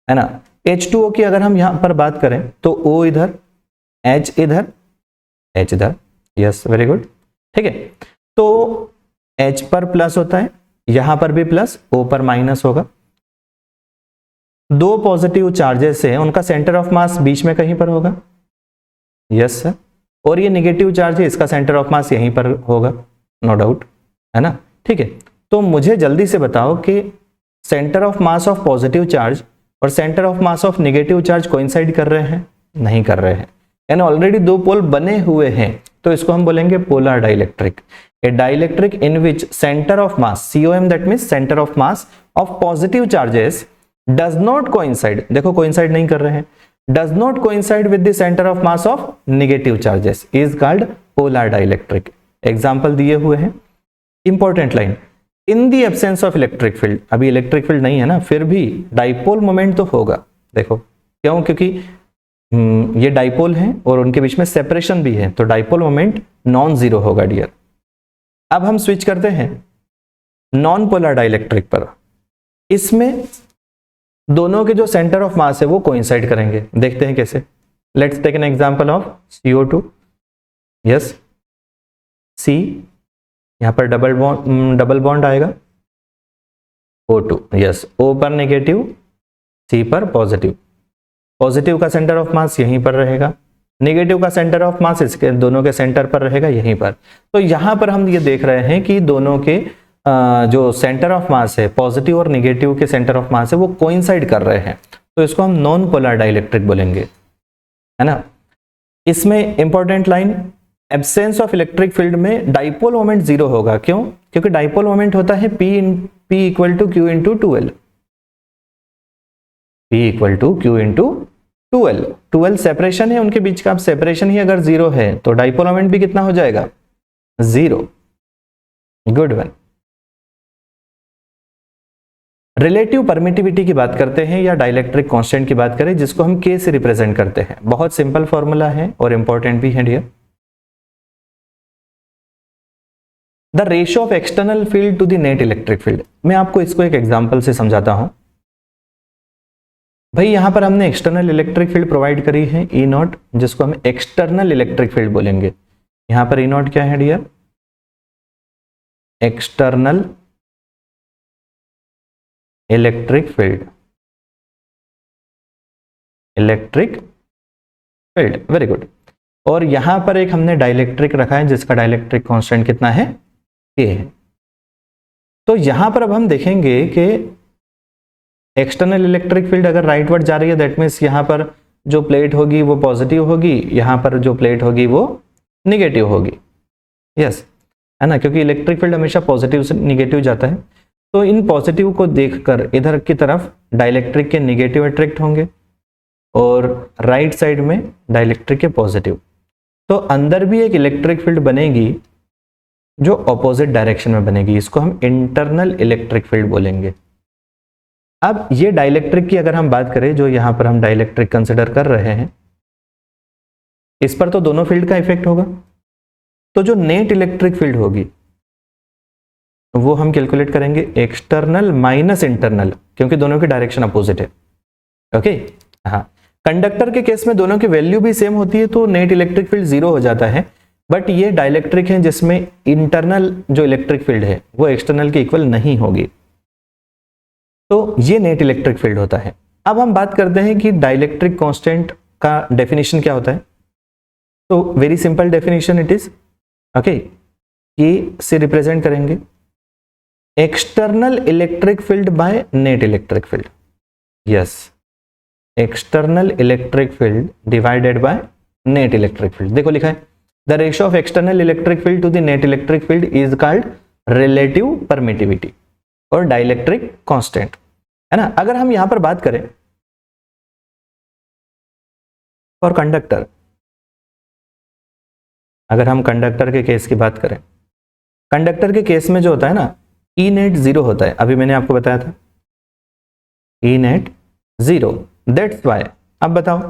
है ना। H2O की अगर हम यहां पर बात करें तो O इधर, H इधर, H इधर। यस, वेरी गुड, ठीक है। तो H पर प्लस होता है, यहां पर भी प्लस, O पर माइनस होगा। दो पॉजिटिव चार्जेस है, उनका सेंटर ऑफ मास बीच में कहीं पर होगा। Yes sir. और ये नेगेटिव चार्ज है, इसका सेंटर ऑफ मास यहीं पर होगा, नो डाउट, है ना। ठीक है, तो मुझे जल्दी से बताओ कि centre of mass of positive charge और centre of mass of negative charge coincide कर रहे हैं? नहीं कर रहे हैं, यानी ऑलरेडी दो पोल बने हुए हैं, तो इसको हम बोलेंगे polar dielectric. A dielectric in which centre of mass, COM, that means centre of mass of positive charges does not coincide, देखो coincide नहीं कर रहे हैं, does not coincide with the center of mass of negative charges is called polar dielectric। Example दिए हुए हैं। Important line, in the absence of electric field, अभी इलेक्ट्रिक फील्ड नहीं है ना, फिर भी डाइपोल मोमेंट तो होगा। देखो क्यों? क्योंकि ये डाइपोल है और उनके बीच में सेपरेशन भी है, तो डाइपोल मोमेंट नॉन जीरो होगा डियर। अब हम स्विच करते हैं नॉन पोलर डाइलेक्ट्रिक पर। इसमें दोनों के जो सेंटर ऑफ मास है वो कोइंसाइड करेंगे। देखते हैं कैसे। Let's take an example of CO2। Yes, C यहाँ पर डबल बॉन्ड आएगा, O2, यस, O पर नेगेटिव, C पर पॉजिटिव। पॉजिटिव का सेंटर ऑफ मास यहीं पर रहेगा, नेगेटिव का सेंटर ऑफ मास इसके दोनों के सेंटर पर रहेगा, यहीं पर। तो यहां पर हम ये देख रहे हैं कि दोनों के जो सेंटर ऑफ मास है, पॉजिटिव और नेगेटिव के सेंटर ऑफ मास है, वो कोइंसाइड कर रहे हैं, तो इसको हम नॉन पोलर डाइलेक्ट्रिक बोलेंगे, है ना। इसमें important line, absence of electric field में डाइपोल मोमेंट जीरो होगा। क्यों? क्योंकि डाइपोल मोमेंट होता है P equal to Q into 2L, P equal to Q into 2L। 2L separation है उनके बीच का, अब सेपरेशन ही अगर जीरो है तो डाइपोल मोमेंट भी कितना हो जाएगा? Zero. Good one. Relative permittivity की बात करते हैं या डाइलेक्ट्रिक कांस्टेंट की बात करें, जिसको हम K से रिप्रेजेंट करते हैं। बहुत सिंपल फॉर्मूला है और इंपॉर्टेंट भी है dear. The ratio of external field to the net electric field. मैं आपको इसको एक एग्जांपल से समझाता हूं। भाई यहां पर हमने एक्सटर्नल इलेक्ट्रिक फील्ड प्रोवाइड करी है E0, जिसको हम एक्सटर्नल इलेक्ट्रिक फील्ड बोलेंगे। यहां पर E0 क्या है dear? External electric field, electric field, very good. और यहां पर एक हमने डाइलेक्ट्रिक रखा है जिसका डाइलेक्ट्रिक कांस्टेंट कितना है? K है। तो यहां पर अब हम देखेंगे कि एक्सटर्नल इलेक्ट्रिक फील्ड अगर राइटवर्ड जा रही है, दैट मीन्स यहां पर जो प्लेट होगी वो पॉजिटिव होगी, यहां पर जो प्लेट होगी वो निगेटिव होगी। यस, है ना, क्योंकि इलेक्ट्रिक फील्ड हमेशा पॉजिटिव से निगेटिव जाता है। तो इन पॉजिटिव को देखकर इधर की तरफ डाइलेक्ट्रिक के निगेटिव अट्रैक्ट होंगे और राइट साइड में डाइलेक्ट्रिक के पॉजिटिव। तो अंदर भी एक इलेक्ट्रिक फील्ड बनेगी जो ऑपोजिट डायरेक्शन में बनेगी, इसको हम इंटरनल इलेक्ट्रिक फील्ड बोलेंगे। अब ये डाइलेक्ट्रिक की अगर हम बात करें, जो यहां पर हम डाइलेक्ट्रिक कंसिडर कर रहे हैं, इस पर तो दोनों फील्ड का इफेक्ट होगा। तो जो नेट इलेक्ट्रिक फील्ड होगी वो हम कैलकुलेट करेंगे एक्सटर्नल माइनस इंटरनल, क्योंकि दोनों की डायरेक्शन अपोजिट है। ओके, हाँ। कंडक्टर के केस में दोनों की वैल्यू भी सेम होती है तो नेट इलेक्ट्रिक फील्ड जीरो हो जाता है, बट ये डाइलेक्ट्रिक है जिसमें इंटरनल जो इलेक्ट्रिक फील्ड है वो एक्सटर्नल के इक्वल नहीं होगी, तो ये नेट इलेक्ट्रिक फील्ड होता है। अब हम बात करते हैं कि डाइलेक्ट्रिक कांस्टेंट का डेफिनेशन क्या होता है। तो very simple definition it is, okay, K से रिप्रेजेंट करेंगे external electric field by net electric field. Yes, external electric field divided by net electric field. देखो लिखा है the ratio of external electric field to the net electric field is called relative permittivity और डाइलेक्ट्रिक कांस्टेंट, है ना। अगर हम यहां पर बात करें फॉर कंडक्टर, अगर हम कंडक्टर के केस की बात करें, कंडक्टर के केस में जो होता है ना, ई नेट जीरो होता है। अभी मैंने आपको बताया था E net zero, that's why. अब बताओ,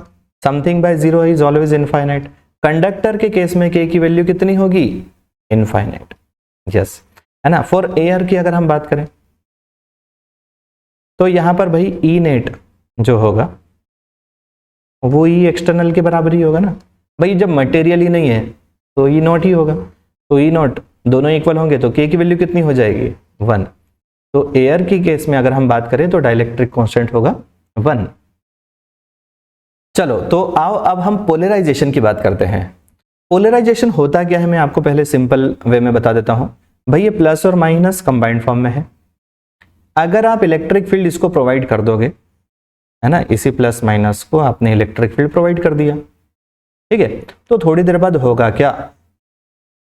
something by zero is always infinite. Conductor के केस में K की वैल्यू कितनी होगी? इनफाइनाइट। यस, है ना। फॉर एयर की अगर हम बात करें तो यहां पर भाई ई नेट जो होगा वो ई एक्सटर्नल के बराबर ही होगा ना। भाई जब मटेरियल ही नहीं है तो ई नॉट ही होगा, तो ई नॉट दोनों इक्वल होंगे तो K की वैल्यू कितनी हो जाएगी? 1। तो एयर की केस में अगर हम बात करें तो डाइलेक्ट्रिक कांस्टेंट होगा 1। चलो, तो आओ अब हम पोलराइजेशन की बात करते हैं। पोलराइजेशन होता क्या है मैं आपको पहले सिंपल वे में बता देता हूं। भाई ये प्लस और माइनस कंबाइंड फॉर्म में है। अगर आप इलेक्ट्रिक फील्ड इसको प्रोवाइड कर दोगे, है ना, इसी प्लस माइनस को आपने इलेक्ट्रिक फील्ड प्रोवाइड कर दिया, ठीक है, तो थोड़ी देर बाद होगा क्या,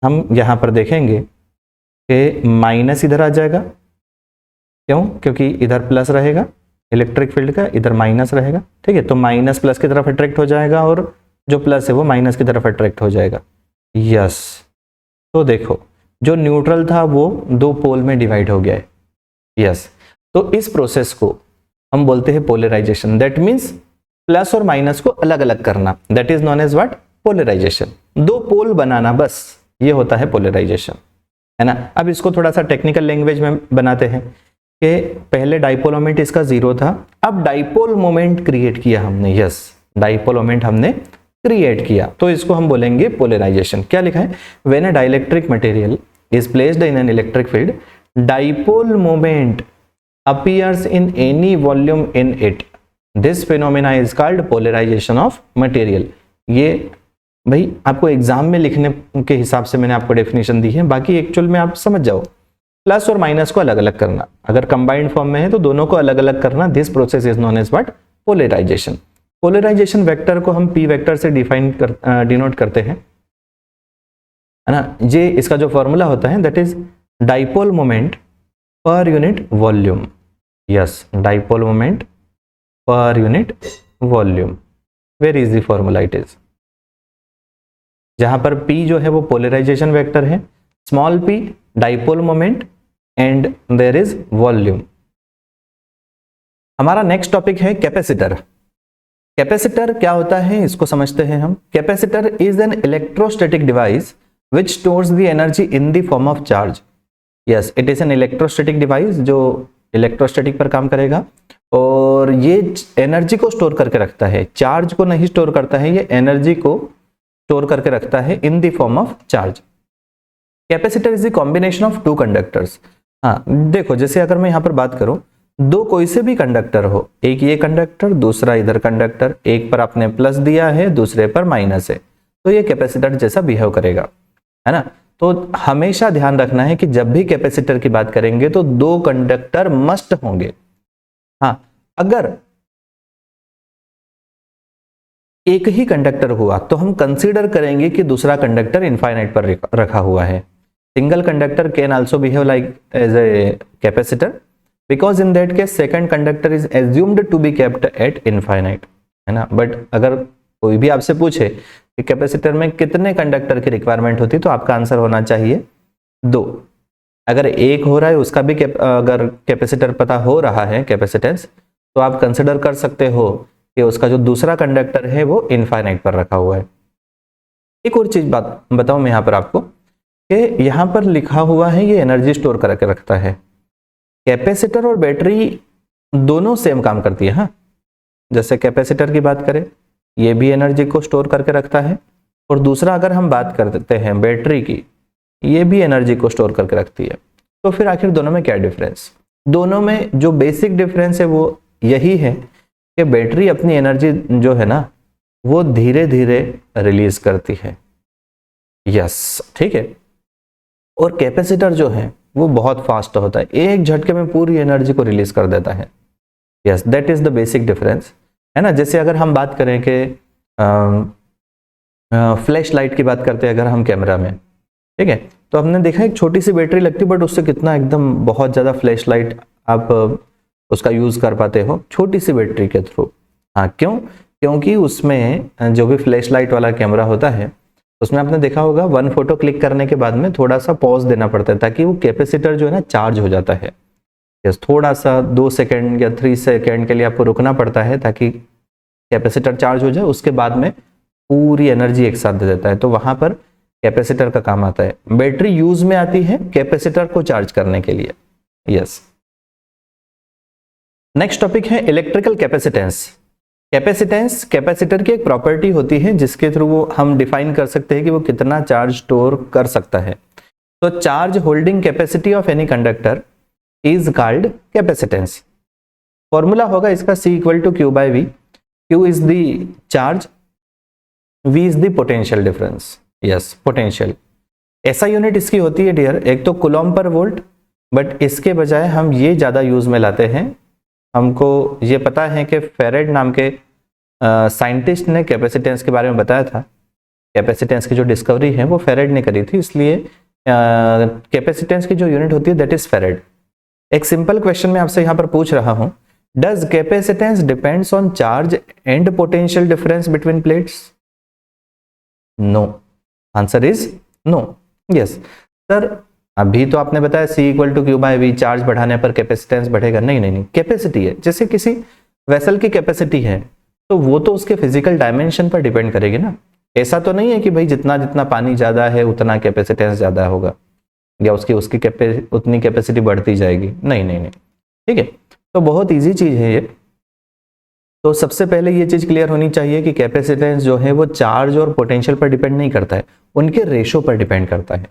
हम यहां पर देखेंगे कि माइनस इधर आ जाएगा। क्यों? क्योंकि इधर प्लस रहेगा इलेक्ट्रिक फील्ड का, इधर माइनस रहेगा, ठीक है। तो माइनस प्लस की तरफ अट्रैक्ट हो जाएगा और जो प्लस है वो माइनस की तरफ अट्रैक्ट हो जाएगा। यस, तो देखो जो न्यूट्रल था वो दो पोल में डिवाइड हो गया है। यस, तो इस प्रोसेस को हम बोलते हैं पोलराइजेशन। दैट मीन्स प्लस और माइनस को अलग अलग करना, that is known as what? Polarization. दो पोल बनाना, बस ये होता है पोलराइजेशन, है ना। अब इसको थोड़ा सा टेक्निकल लैंग्वेज में बनाते हैं कि पहले डाइपोल मोमेंट इसका जीरो था, अब डाइपोल मोमेंट क्रिएट किया हमने। यस, डाइपोल मोमेंट हमने क्रिएट किया, तो इसको हम बोलेंगे पोलराइजेशन। क्या लिखा है, when a dielectric material is placed in an electric field, dipole moment appears in any volume in it, this phenomena is called polarization of material। ये भाई आपको एग्जाम में लिखने के हिसाब से मैंने आपको डेफिनेशन दी है, बाकी एक्चुअल में आप समझ जाओ। प्लस और माइनस को अलग अलग करना, अगर कंबाइंड फॉर्म में है तो दोनों को अलग अलग करना, this process is known as what, polarization. Polarization vector को हम पी वेक्टर से डिनोट करते हैं, है ना। ये इसका जो फॉर्मूला होता है that is dipole moment per unit volume. Yes, dipole moment per unit volume, very easy formula it is. जहां पर P जो है वो पोलराइजेशन वेक्टर है, small p dipole moment and there is volume. हमारा नेक्स्ट टॉपिक है कैपेसिटर। कैपेसिटर क्या होता है इसको समझते हैं हम। Capacitor is an electrostatic device which stores the energy in the form of charge. Yes, it is an electrostatic device जो इलेक्ट्रोस्टैटिक पर काम करेगा और ये एनर्जी को स्टोर करके रखता है, चार्ज को नहीं स्टोर करता है, ये एनर्जी को स्टोर करके रखता है in the form of charge. Capacitor is the combination of two conductors. हाँ देखो, जैसे अगर मैं यहाँ पर बात करूं, दो कोई से भी कंडक्टर हो, एक ये कंडक्टर दूसरा इधर कंडक्टर, एक पर आपने प्लस दिया है दूसरे पर माइनस है, तो ये कैपेसिटर जैसा बिहेव करेगा, है ना। तो हमेशा ध्यान रखना है कि जब भी कैपेसिटर की बात करेंगे तो दो कंडक्टर मस्ट होंगे। हाँ, अगर एक ही कंडक्टर हुआ तो हम कंसीडर करेंगे कि दूसरा कंडक्टर इनफाइनाइट पर रखा हुआ है। Single conductor can also behave like as a capacitor because in that case second conductor is assumed to be kept at infinite, है ना। बट अगर कोई भी आपसे पूछे कि कैपेसिटर में कितने कंडक्टर की रिक्वायरमेंट होती है तो आपका आंसर होना चाहिए 2। अगर एक हो रहा है उसका भी अगर कैपेसिटर पता हो रहा है कैपेसिटेंस, तो आप कंसिडर कर सकते हो कि उसका जो दूसरा कंडक्टर है वो इनफाइनाइट पर रखा हुआ है। एक और चीज बात बताऊं मैं यहाँ पर आपको कि यहाँ पर लिखा हुआ है ये एनर्जी स्टोर करके रखता है। कैपेसिटर और बैटरी दोनों सेम काम करती है। हाँ, जैसे कैपेसिटर की बात करें, ये भी एनर्जी को स्टोर करके रखता है, और दूसरा अगर हम बात करते हैं बैटरी की, ये भी एनर्जी को स्टोर करके रखती है। तो फिर आखिर दोनों में क्या डिफरेंस? दोनों में जो बेसिक डिफरेंस है वो यही है कि बैटरी अपनी एनर्जी जो है ना वो धीरे धीरे रिलीज करती है। यस, ठीक है। और कैपेसिटर जो है वो बहुत फास्ट होता है, एक झटके में पूरी एनर्जी को रिलीज कर देता है। Yes, that is the basic difference, है ना। जैसे अगर हम बात करें कि फ्लैश लाइट की बात करते हैं अगर हम कैमरा में, ठीक है, तो हमने देखा एक छोटी सी बैटरी लगती है बट उससे कितना एकदम बहुत ज़्यादा फ्लैश लाइट आप उसका यूज़ कर पाते हो छोटी सी बैटरी के थ्रू। हाँ, क्यों? क्योंकि उसमें जो भी फ्लैश लाइट वाला कैमरा होता है उसमें आपने देखा होगा 1 फोटो क्लिक करने के बाद में थोड़ा सा पॉज देना पड़ता है ताकि वो कैपेसिटर जो है ना चार्ज हो जाता है। यस, थोड़ा सा 2 सेकेंड या 3 सेकेंड के लिए आपको रुकना पड़ता है ताकि कैपेसिटर चार्ज हो जाए, उसके बाद में पूरी एनर्जी एक साथ दे देता है। तो वहां पर कैपेसिटर का काम आता है। बैटरी यूज में आती है कैपेसिटर को चार्ज करने के लिए। यस, नेक्स्ट टॉपिक है इलेक्ट्रिकल कैपेसिटेंस। कैपेसिटेंस कैपेसिटर की एक प्रॉपर्टी होती है जिसके थ्रू वो हम डिफाइन कर सकते हैं कि वो कितना चार्ज स्टोर कर सकता है। तो charge holding capacity of any conductor is called capacitance. Formula होगा इसका C = Q/V। Q is the charge, V is the potential difference. Yes, potential. ऐसा यूनिट इसकी होती है डियर, एक तो कूलॉम पर वोल्ट, बट इसके बजाय हम ये ज़्यादा यूज में लाते हैं। हमको ये पता है कि फेरेड नाम के साइंटिस्ट ने कैपेसिटेंस के बारे में बताया था। कैपेसिटेंस की जो डिस्कवरी है वो फेरेड ने करी थी, इसलिए कैपेसिटेंस की जो यूनिट होती है दैट इज फेरेड। एक सिंपल क्वेश्चन मैं आपसे यहाँ पर पूछ रहा हूँ, does capacitance depends on charge and potential difference between plates? No, answer is no. Yes sir, अभी तो आपने बताया C = Q/V, चार्ज बढ़ाने पर कैपेसिटेंस बढ़ेगा। नहीं नहीं नहीं, कैपेसिटी है, जैसे किसी वेसल की कैपेसिटी है तो वो तो उसके फिजिकल डायमेंशन पर डिपेंड करेगी ना। ऐसा तो नहीं है कि भाई जितना जितना पानी ज्यादा है उतना कैपेसिटेंस ज्यादा होगा या उसकी उतनी कैपेसिटी बढ़ती जाएगी। नहीं नहीं नहीं, ठीक है। तो बहुत इजी चीज है ये। तो सबसे पहले ये चीज क्लियर होनी चाहिए कि कैपेसिटेंस जो है वो चार्ज और पोटेंशियल पर डिपेंड नहीं करता है, उनके रेशो पर डिपेंड करता है।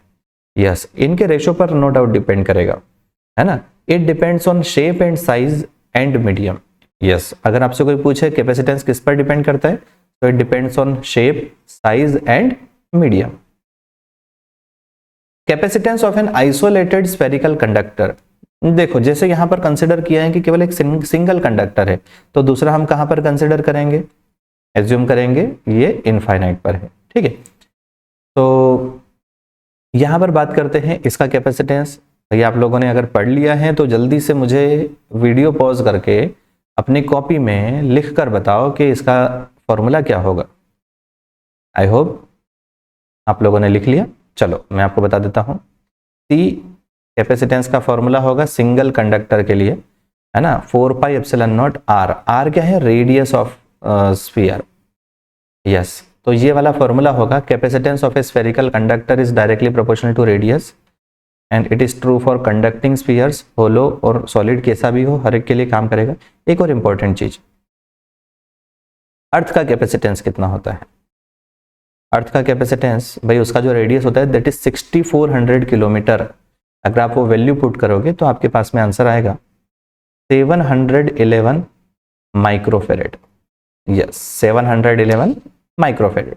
यस, इनके रेशो पर नो डाउट डिपेंड करेगा, है ना। It depends on shape and size and medium. Yes, अगर आपसे कोई पूछे कैपेसिटेंस किस पर डिपेंड करता है, तो it depends on shape, size and medium. Capacitance of an isolated spherical conductor. देखो जैसे यहां पर कंसिडर किया है कि केवल एक सिंगल कंडक्टर है, तो दूसरा हम कहां पर कंसिडर करेंगे, एज्यूम करेंगे ये इनफाइनाइट पर है, ठीक है। तो यहां पर बात करते हैं इसका कैपेसिटेंस। भैया आप लोगों ने अगर पढ़ लिया है तो जल्दी से मुझे वीडियो पॉज करके अपनी कॉपी में लिख कर बताओ कि इसका फॉर्मूला क्या होगा। आई होप आप लोगों ने लिख लिया। चलो मैं आपको बता देता हूं। सी कैपेसिटेंस का फॉर्मूला होगा सिंगल कंडक्टर के लिए, है ना, 4 pi epsilon nought R. R क्या है, रेडियस ऑफ स्फीयर। यस, तो ये वाला फॉर्मूला होगा capacitance of a spherical conductor is directly proportional to radius and it is true for conducting spheres, hollow और सॉलिड, कैसा भी हो हर एक के लिए काम करेगा। एक और इंपॉर्टेंट चीज, अर्थ का कैपेसिटेंस कितना होता है। अर्थ का कैपेसिटेंस भाई उसका जो रेडियस होता है दैट इज 6400 किलोमीटर। अगर आप वो वैल्यू पुट करोगे तो आपके पास में आंसर आएगा 711 माइक्रोफेरेड। Yes, 711 microfarad.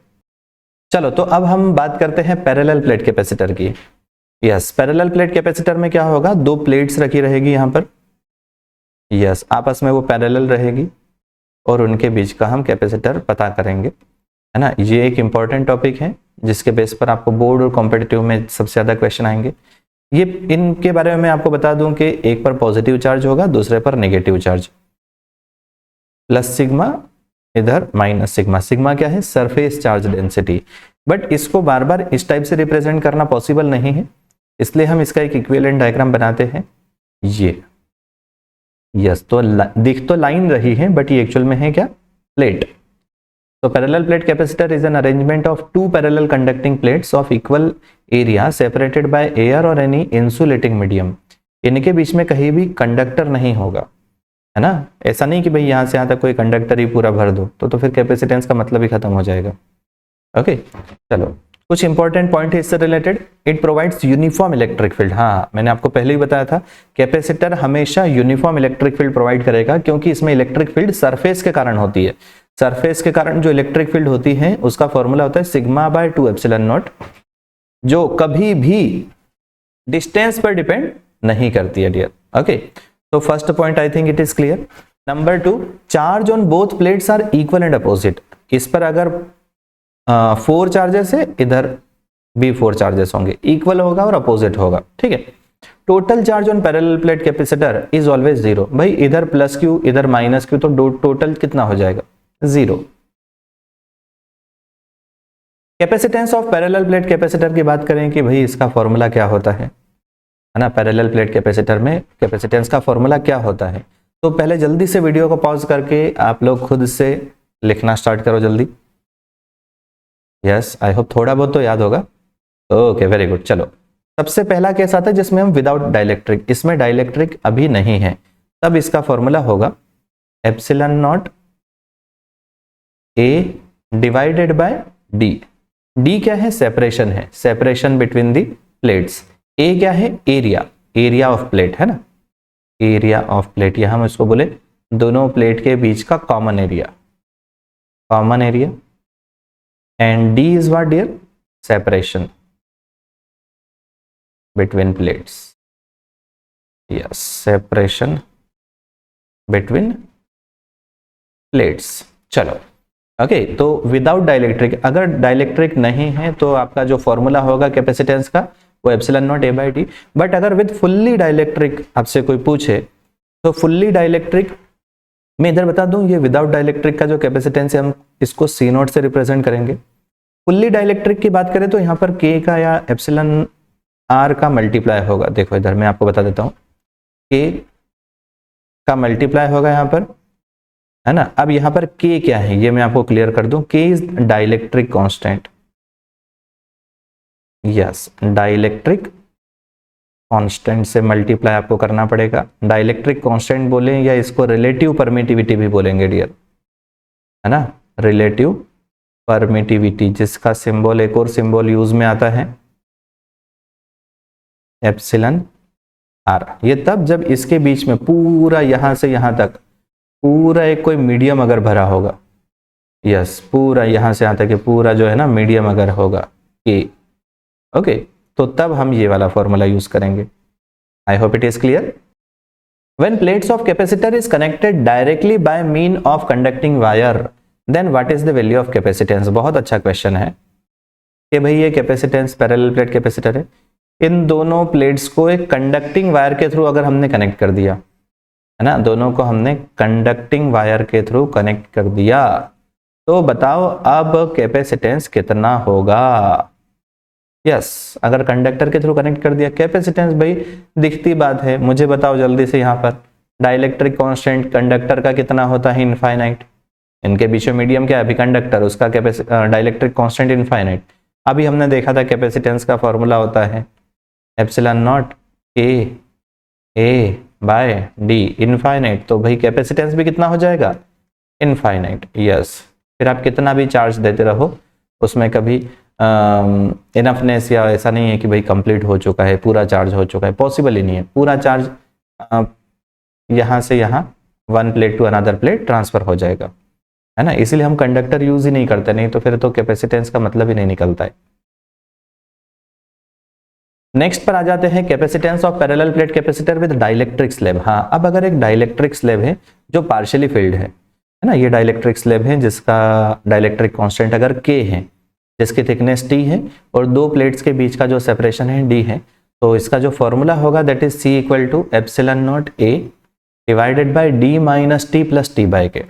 चलो तो अब हम बात करते हैं पैरेलल प्लेट कैपेसिटर की। यस, पैरेलल प्लेट कैपेसिटर में क्या होगा, दो प्लेट्स रखी रहेगी यहां पर। यस, आपस में वो पैरेलल रहेगी और उनके बीच का हम कैपेसिटर पता करेंगे, है ना। ये एक इंपॉर्टेंट टॉपिक है जिसके बेस पर आपको बोर्ड और कॉम्पिटिटिव में सबसे ज्यादा क्वेश्चन आएंगे। ये इनके बारे में मैं आपको बता दूं कि एक पर पॉजिटिव चार्ज होगा, दूसरे पर नेगेटिव चार्ज। प्लस सिग्मा, इधर माइनस सिग्मा। सिग्मा क्या है, सरफेस चार्ज डेंसिटी। बट इसको बार बार इस टाइप से रिप्रेजेंट करना पॉसिबल नहीं है, इसलिए हम इसका एक इक्विवेलेंट डायग्राम बनाते हैं ये। यस, तो दिख तो लाइन रही है बट ये एक्चुअल में है क्या, प्लेट। तो parallel plate capacitor is an arrangement of two parallel conducting plates of equal area separated by air और एनी इंसुलेटिंग मीडियम। इनके बीच में कहीं भी कंडक्टर नहीं होगा, है ना। ऐसा नहीं कि भाई यहां से यहां तक कोई कंडक्टर ही पूरा भर दो, तो फिर कैपेसिटेंस का मतलब ही खत्म हो जाएगा। ओके, चलो कुछ इंपॉर्टेंट पॉइंट है इससे related. It provides uniform electric field. हाँ, मैंने आपको पहले ही बताया था कैपेसिटर हमेशा यूनिफॉर्म इलेक्ट्रिक फील्ड प्रोवाइड करेगा, क्योंकि इसमें इलेक्ट्रिक फील्ड सरफेस के कारण होती है। सरफेस के कारण जो इलेक्ट्रिक फील्ड होती है उसका फॉर्मूला होता है सिग्मा बाय 2 एप्सिलॉन नॉट, जो कभी भी डिस्टेंस पर डिपेंड नहीं करती है डियर। ओके, तो first point I think it is clear. Number 2, charge on both plates are equal and opposite. इस पर अगर 4 चार्जेस है, इधर भी 4 चार्जेस होंगे, इक्वल होगा और अपोजिट होगा, ठीक है। Total charge on parallel plate capacitor is always 0। भाई इधर प्लस क्यू इधर माइनस क्यू, तो टोटल कितना हो जाएगा, 0। Capacitance of parallel plate capacitor की बात करें कि भाई इसका फॉर्मूला क्या होता है ना। पैरेलल प्लेट कैपेसिटर में कैपेसिटेंस का फॉर्मूला क्या होता है, तो पहले जल्दी से वीडियो को पॉज करके आप लोग खुद से लिखना स्टार्ट करो जल्दी। यस, आई होप थोड़ा बहुत तो याद होगा। Okay, very good. चलो सबसे पहला केस आता है जिसमें हम विदाउट डाइलेक्ट्रिक, इसमें डाइलेक्ट्रिक अभी नहीं है, तब इसका फॉर्मूला होगा epsilon nought A divided by D. D क्या है, सेपरेशन है, सेपरेशन बिटवीन दी प्लेट्स। ए क्या है, एरिया, एरिया ऑफ प्लेट, है ना, एरिया ऑफ प्लेट, या हम इसको बोले दोनों प्लेट के बीच का common area, common area. And D is what dear, separation between plates. Yes, separation between plates. चलो ओके, तो विदाउट डाइलेक्ट्रिक, अगर डाइलेक्ट्रिक नहीं है तो आपका जो फॉर्मूला होगा कैपेसिटेंस का वो epsilon nought A by D. But अगर विद फुल्ली डाइलेक्ट्रिक आपसे कोई पूछे तो फुल्ली डाइलेक्ट्रिक मैं इधर बता दूं, ये विदाउट डाइलेक्ट्रिक का जो कैपेसिटेंस है हम इसको सी नॉट से रिप्रेजेंट करेंगे। फुल्ली डाइलेक्ट्रिक की बात करें तो यहाँ पर के का या एप्सिलॉन आर का मल्टीप्लाई होगा। देखो इधर मैं आपको बता देता हूं, के का मल्टीप्लाई होगा यहाँ पर, है ना। अब यहाँ पर के क्या है ये मैं आपको क्लियर कर दूं, के is dielectric constant. Yes, dielectric constant से मल्टीप्लाई आपको करना पड़ेगा। डाइलेक्ट्रिक कांस्टेंट बोले या इसको रिलेटिव परमिटिविटी भी बोलेंगे डियर, है ना, रिलेटिव परमिटिविटी, जिसका सिंबल एक और सिंबल यूज में आता है एप्सिलॉन आर। ये तब जब इसके बीच में पूरा यहां से यहां तक पूरा एक कोई मीडियम अगर भरा होगा, यस, पूरा यहां से यहां तक ये पूरा जो है ना मीडियम अगर होगा कि ओके, तो तब हम ये वाला फॉर्मूला यूज करेंगे। आई hope it is clear. When plates of capacitor is connected directly by mean of conducting wire, then what is the value of capacitance? बहुत अच्छा क्वेश्चन है कि भाई ये कैपेसिटेंस पैरेलल प्लेट कैपेसिटर है, इन दोनों प्लेट्स को एक कंडक्टिंग वायर के थ्रू अगर हमने कनेक्ट कर दिया है ना, दोनों को हमने कंडक्टिंग वायर के थ्रू कनेक्ट कर दिया, तो बताओ अब कैपेसिटेंस कितना होगा। यस, अगर कंडक्टर के थ्रू कनेक्ट कर दिया, कैपेसिटेंस भाई दिखती बात है, मुझे बताओ जल्दी से यहाँ पर डाइलेक्ट्रिक कांस्टेंट कंडक्टर का कितना होता है, इनफाइनाइट। इनके बीच में मीडियम क्या है अभी, कंडक्टर, उसका डाइलेक्ट्रिक कांस्टेंट इनफाइनाइट। अभी हमने देखा था कैपेसिटेंस का फॉर्मूला होता है epsilon nought A by D, infinite. तो भाई कैपेसिटेंस भी कितना हो जाएगा, इनफाइनाइट। यस, फिर आप कितना भी चार्ज देते रहो, उसमें कभी इनफनेस या ऐसा नहीं है कि भाई कंप्लीट हो चुका है, पूरा चार्ज हो चुका है, पॉसिबल ही नहीं है। पूरा चार्ज यहाँ से यहाँ one plate to another plate transfer हो जाएगा, है ना, इसीलिए हम कंडक्टर यूज ही नहीं करते, नहीं तो फिर तो कैपेसिटेंस का मतलब ही नहीं निकलता है। नेक्स्ट पर आ जाते हैं, capacitance of parallel plate capacitor with dielectric slab. हाँ, अब अगर एक डाइलेक्ट्रिक स्लैब है जो पार्शियली फिल्ड है ना, ये डाइलेक्ट्रिक स्लैब है जिसका डाइलेक्ट्रिक कांस्टेंट अगर K है, जिसकी थिकनेस T है और दो प्लेट्स के बीच का जो सेपरेशन है D है, तो इसका जो फॉर्मूला होगा that is C equal to epsilon nought A divided by D minus T plus T by K,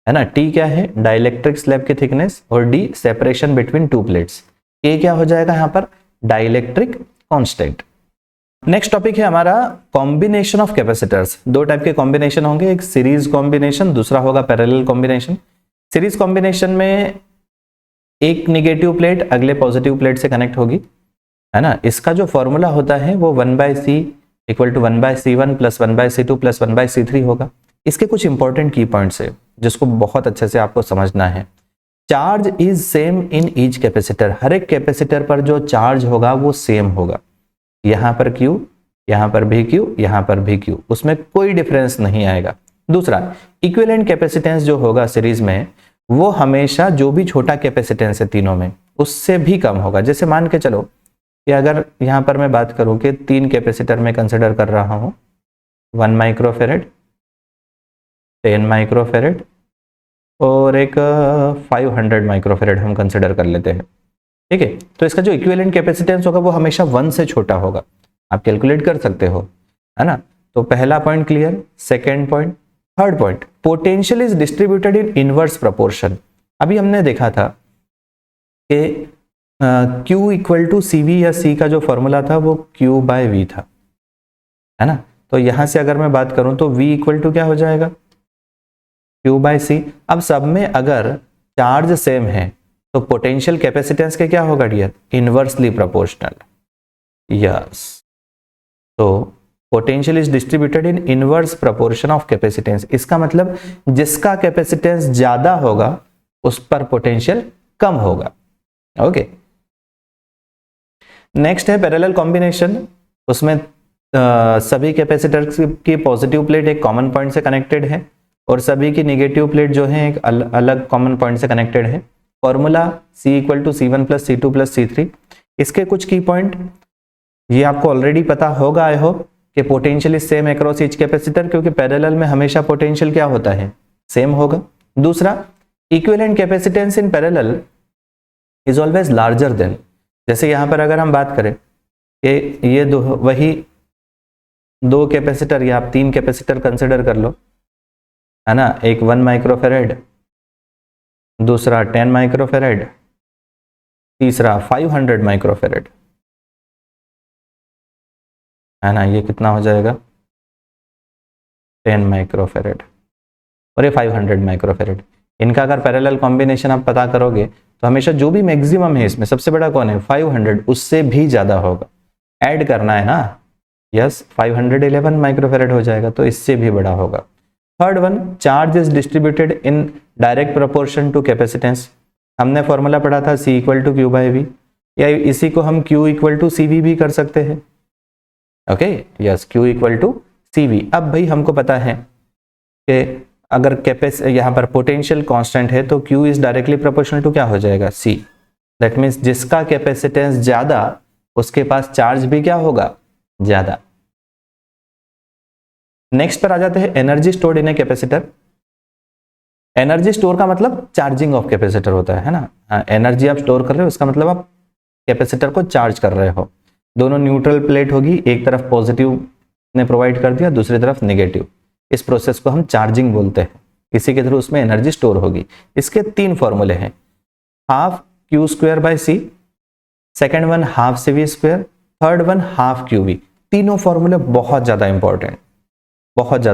है ना। T क्या है, डाइलेक्ट्रिक स्लैब की थिकनेस, और D separation between two plates. K क्या हो जाएगा यहाँ पर, डाइलेक्ट्रिक कांस्टेंट। नेक्स्ट टॉपिक है हमारा कॉम्बिनेशन ऑफ कैपेसिटर्स। दो टाइप के कॉम्बिनेशन होंगे, एक सीरीज कॉम्बिनेशन, दूसरा होगा पैरेलल कॉम्बिनेशन। सीरीज कॉम्बिनेशन में एक निगेटिव प्लेट अगले पॉजिटिव प्लेट से कनेक्ट होगी, है ना। इसका जो फॉर्मूला होता है वो 1/c equal to 1/c1 plus 1/c2 plus 1/c3 होगा। इसके कुछ इंपॉर्टेंट की पॉइंट्स है जिसको बहुत अच्छे से आपको समझना है। Charge is same in each capacitor, हर एक कैपेसिटर पर जो चार्ज होगा वो सेम होगा, यहाँ पर Q, यहाँ पर भी Q, यहाँ पर भी Q, उसमें कोई डिफरेंस नहीं आएगा। दूसरा, इक्विवेलेंट कैपेसिटेंस जो होगा सीरीज में, वो हमेशा जो भी छोटा कैपेसिटेंस है तीनों में उससे भी कम होगा। जैसे मान के चलो कि अगर यहाँ पर मैं बात करूँ कि 3 कैपेसिटर में कंसिडर कर रहा हूँ, 1 माइक्रोफेरेड, 10 माइक्रोफेरेड और एक 500 माइक्रोफेरेड हम कंसिडर कर लेते हैं, ठीक है। तो इसका जो इक्विवेलेंट कैपेसिटेंस होगा वो हमेशा 1 से छोटा होगा, आप कैलकुलेट कर सकते हो, है ना। तो पहला point clear. Second point, third point, potential is distributed in inverse proportion. अभी हमने देखा था कि Q इक्वल टू CV या C का जो फॉर्मूला था वो Q बाय V था, है ना। तो यहां से अगर मैं बात करूं तो V इक्वल टू क्या हो जाएगा, Q बाय C। अब सब में अगर चार्ज सेम है तो पोटेंशियल कैपेसिटेंस के क्या होगा डियर, इनवर्सली प्रोपोर्शनल। यस, तो potential is distributed in inverse proportion of capacitance. इसका मतलब जिसका कैपेसिटेंस ज्यादा होगा उस पर पोटेंशियल कम होगा। ओके, नेक्स्ट है पैरेलल कॉम्बिनेशन। उसमें सभी कैपेसिटर्स की पॉजिटिव प्लेट एक कॉमन पॉइंट से कनेक्टेड है और सभी की निगेटिव प्लेट जो है एक अलग कॉमन पॉइंट से कनेक्टेड है। Formula C equal to C1 plus C2 plus C3। इसके कुछ की पॉइंट ये आपको ऑलरेडी पता होगा आई होप, कि potential is same across each capacitor, क्योंकि पैरेलल में हमेशा पोटेंशियल क्या होता है, सेम होगा। दूसरा, equivalent capacitance in parallel is always larger than, जैसे यहाँ पर अगर हम बात करें कि ये वही दो कैपेसिटर या आप 3 कैपेसिटर कंसिडर कर लो, है ना। एक 1 माइक्रोफेरेड, दूसरा 10 माइक्रोफेरेड, तीसरा 500 माइक्रोफेरेड, है ना। ये कितना हो जाएगा, 10 माइक्रोफेरेड और ये 500 माइक्रोफेरेड। इनका अगर पैरेलल कॉम्बिनेशन आप पता करोगे तो हमेशा जो भी मैक्सिमम है इसमें सबसे बड़ा कौन है, 500, उससे भी ज्यादा होगा। ऐड करना है ना, यस, 511 माइक्रोफेरेड हो जाएगा, तो इससे भी बड़ा होगा। Third one, charge is distributed in direct proportion to capacitance. हमने फॉर्मूला पढ़ा था C equal to Q by V, या इसी को हम Q equal to C V भी कर सकते हैं। Okay, yes, Q equal to C V. अब भाई हमको पता है कि अगर यहाँ पर पोटेंशियल कांस्टेंट है तो Q is directly proportional to क्या हो जाएगा, C। दैट मीन्स जिसका कैपेसिटेंस ज्यादा उसके पास चार्ज भी क्या होगा, ज्यादा। नेक्स्ट पर आ जाते हैं energy stored in a capacitor. Energy store का मतलब चार्जिंग ऑफ कैपेसिटर होता है ना। एनर्जी आप स्टोर कर रहे हो, इसका मतलब आप कैपेसिटर को चार्ज कर रहे हो। दोनों न्यूट्रल प्लेट होगी, एक तरफ पॉजिटिव ने प्रोवाइड कर दिया, दूसरी तरफ नेगेटिव। इस प्रोसेस को हम चार्जिंग बोलते हैं। इसी के थ्रू उसमें एनर्जी स्टोर होगी। इसके 3 फॉर्मूले हैं, half Q square by C, second one half C V square, third one half Q V. तीनों फॉर्मूले बहुत ज्यादा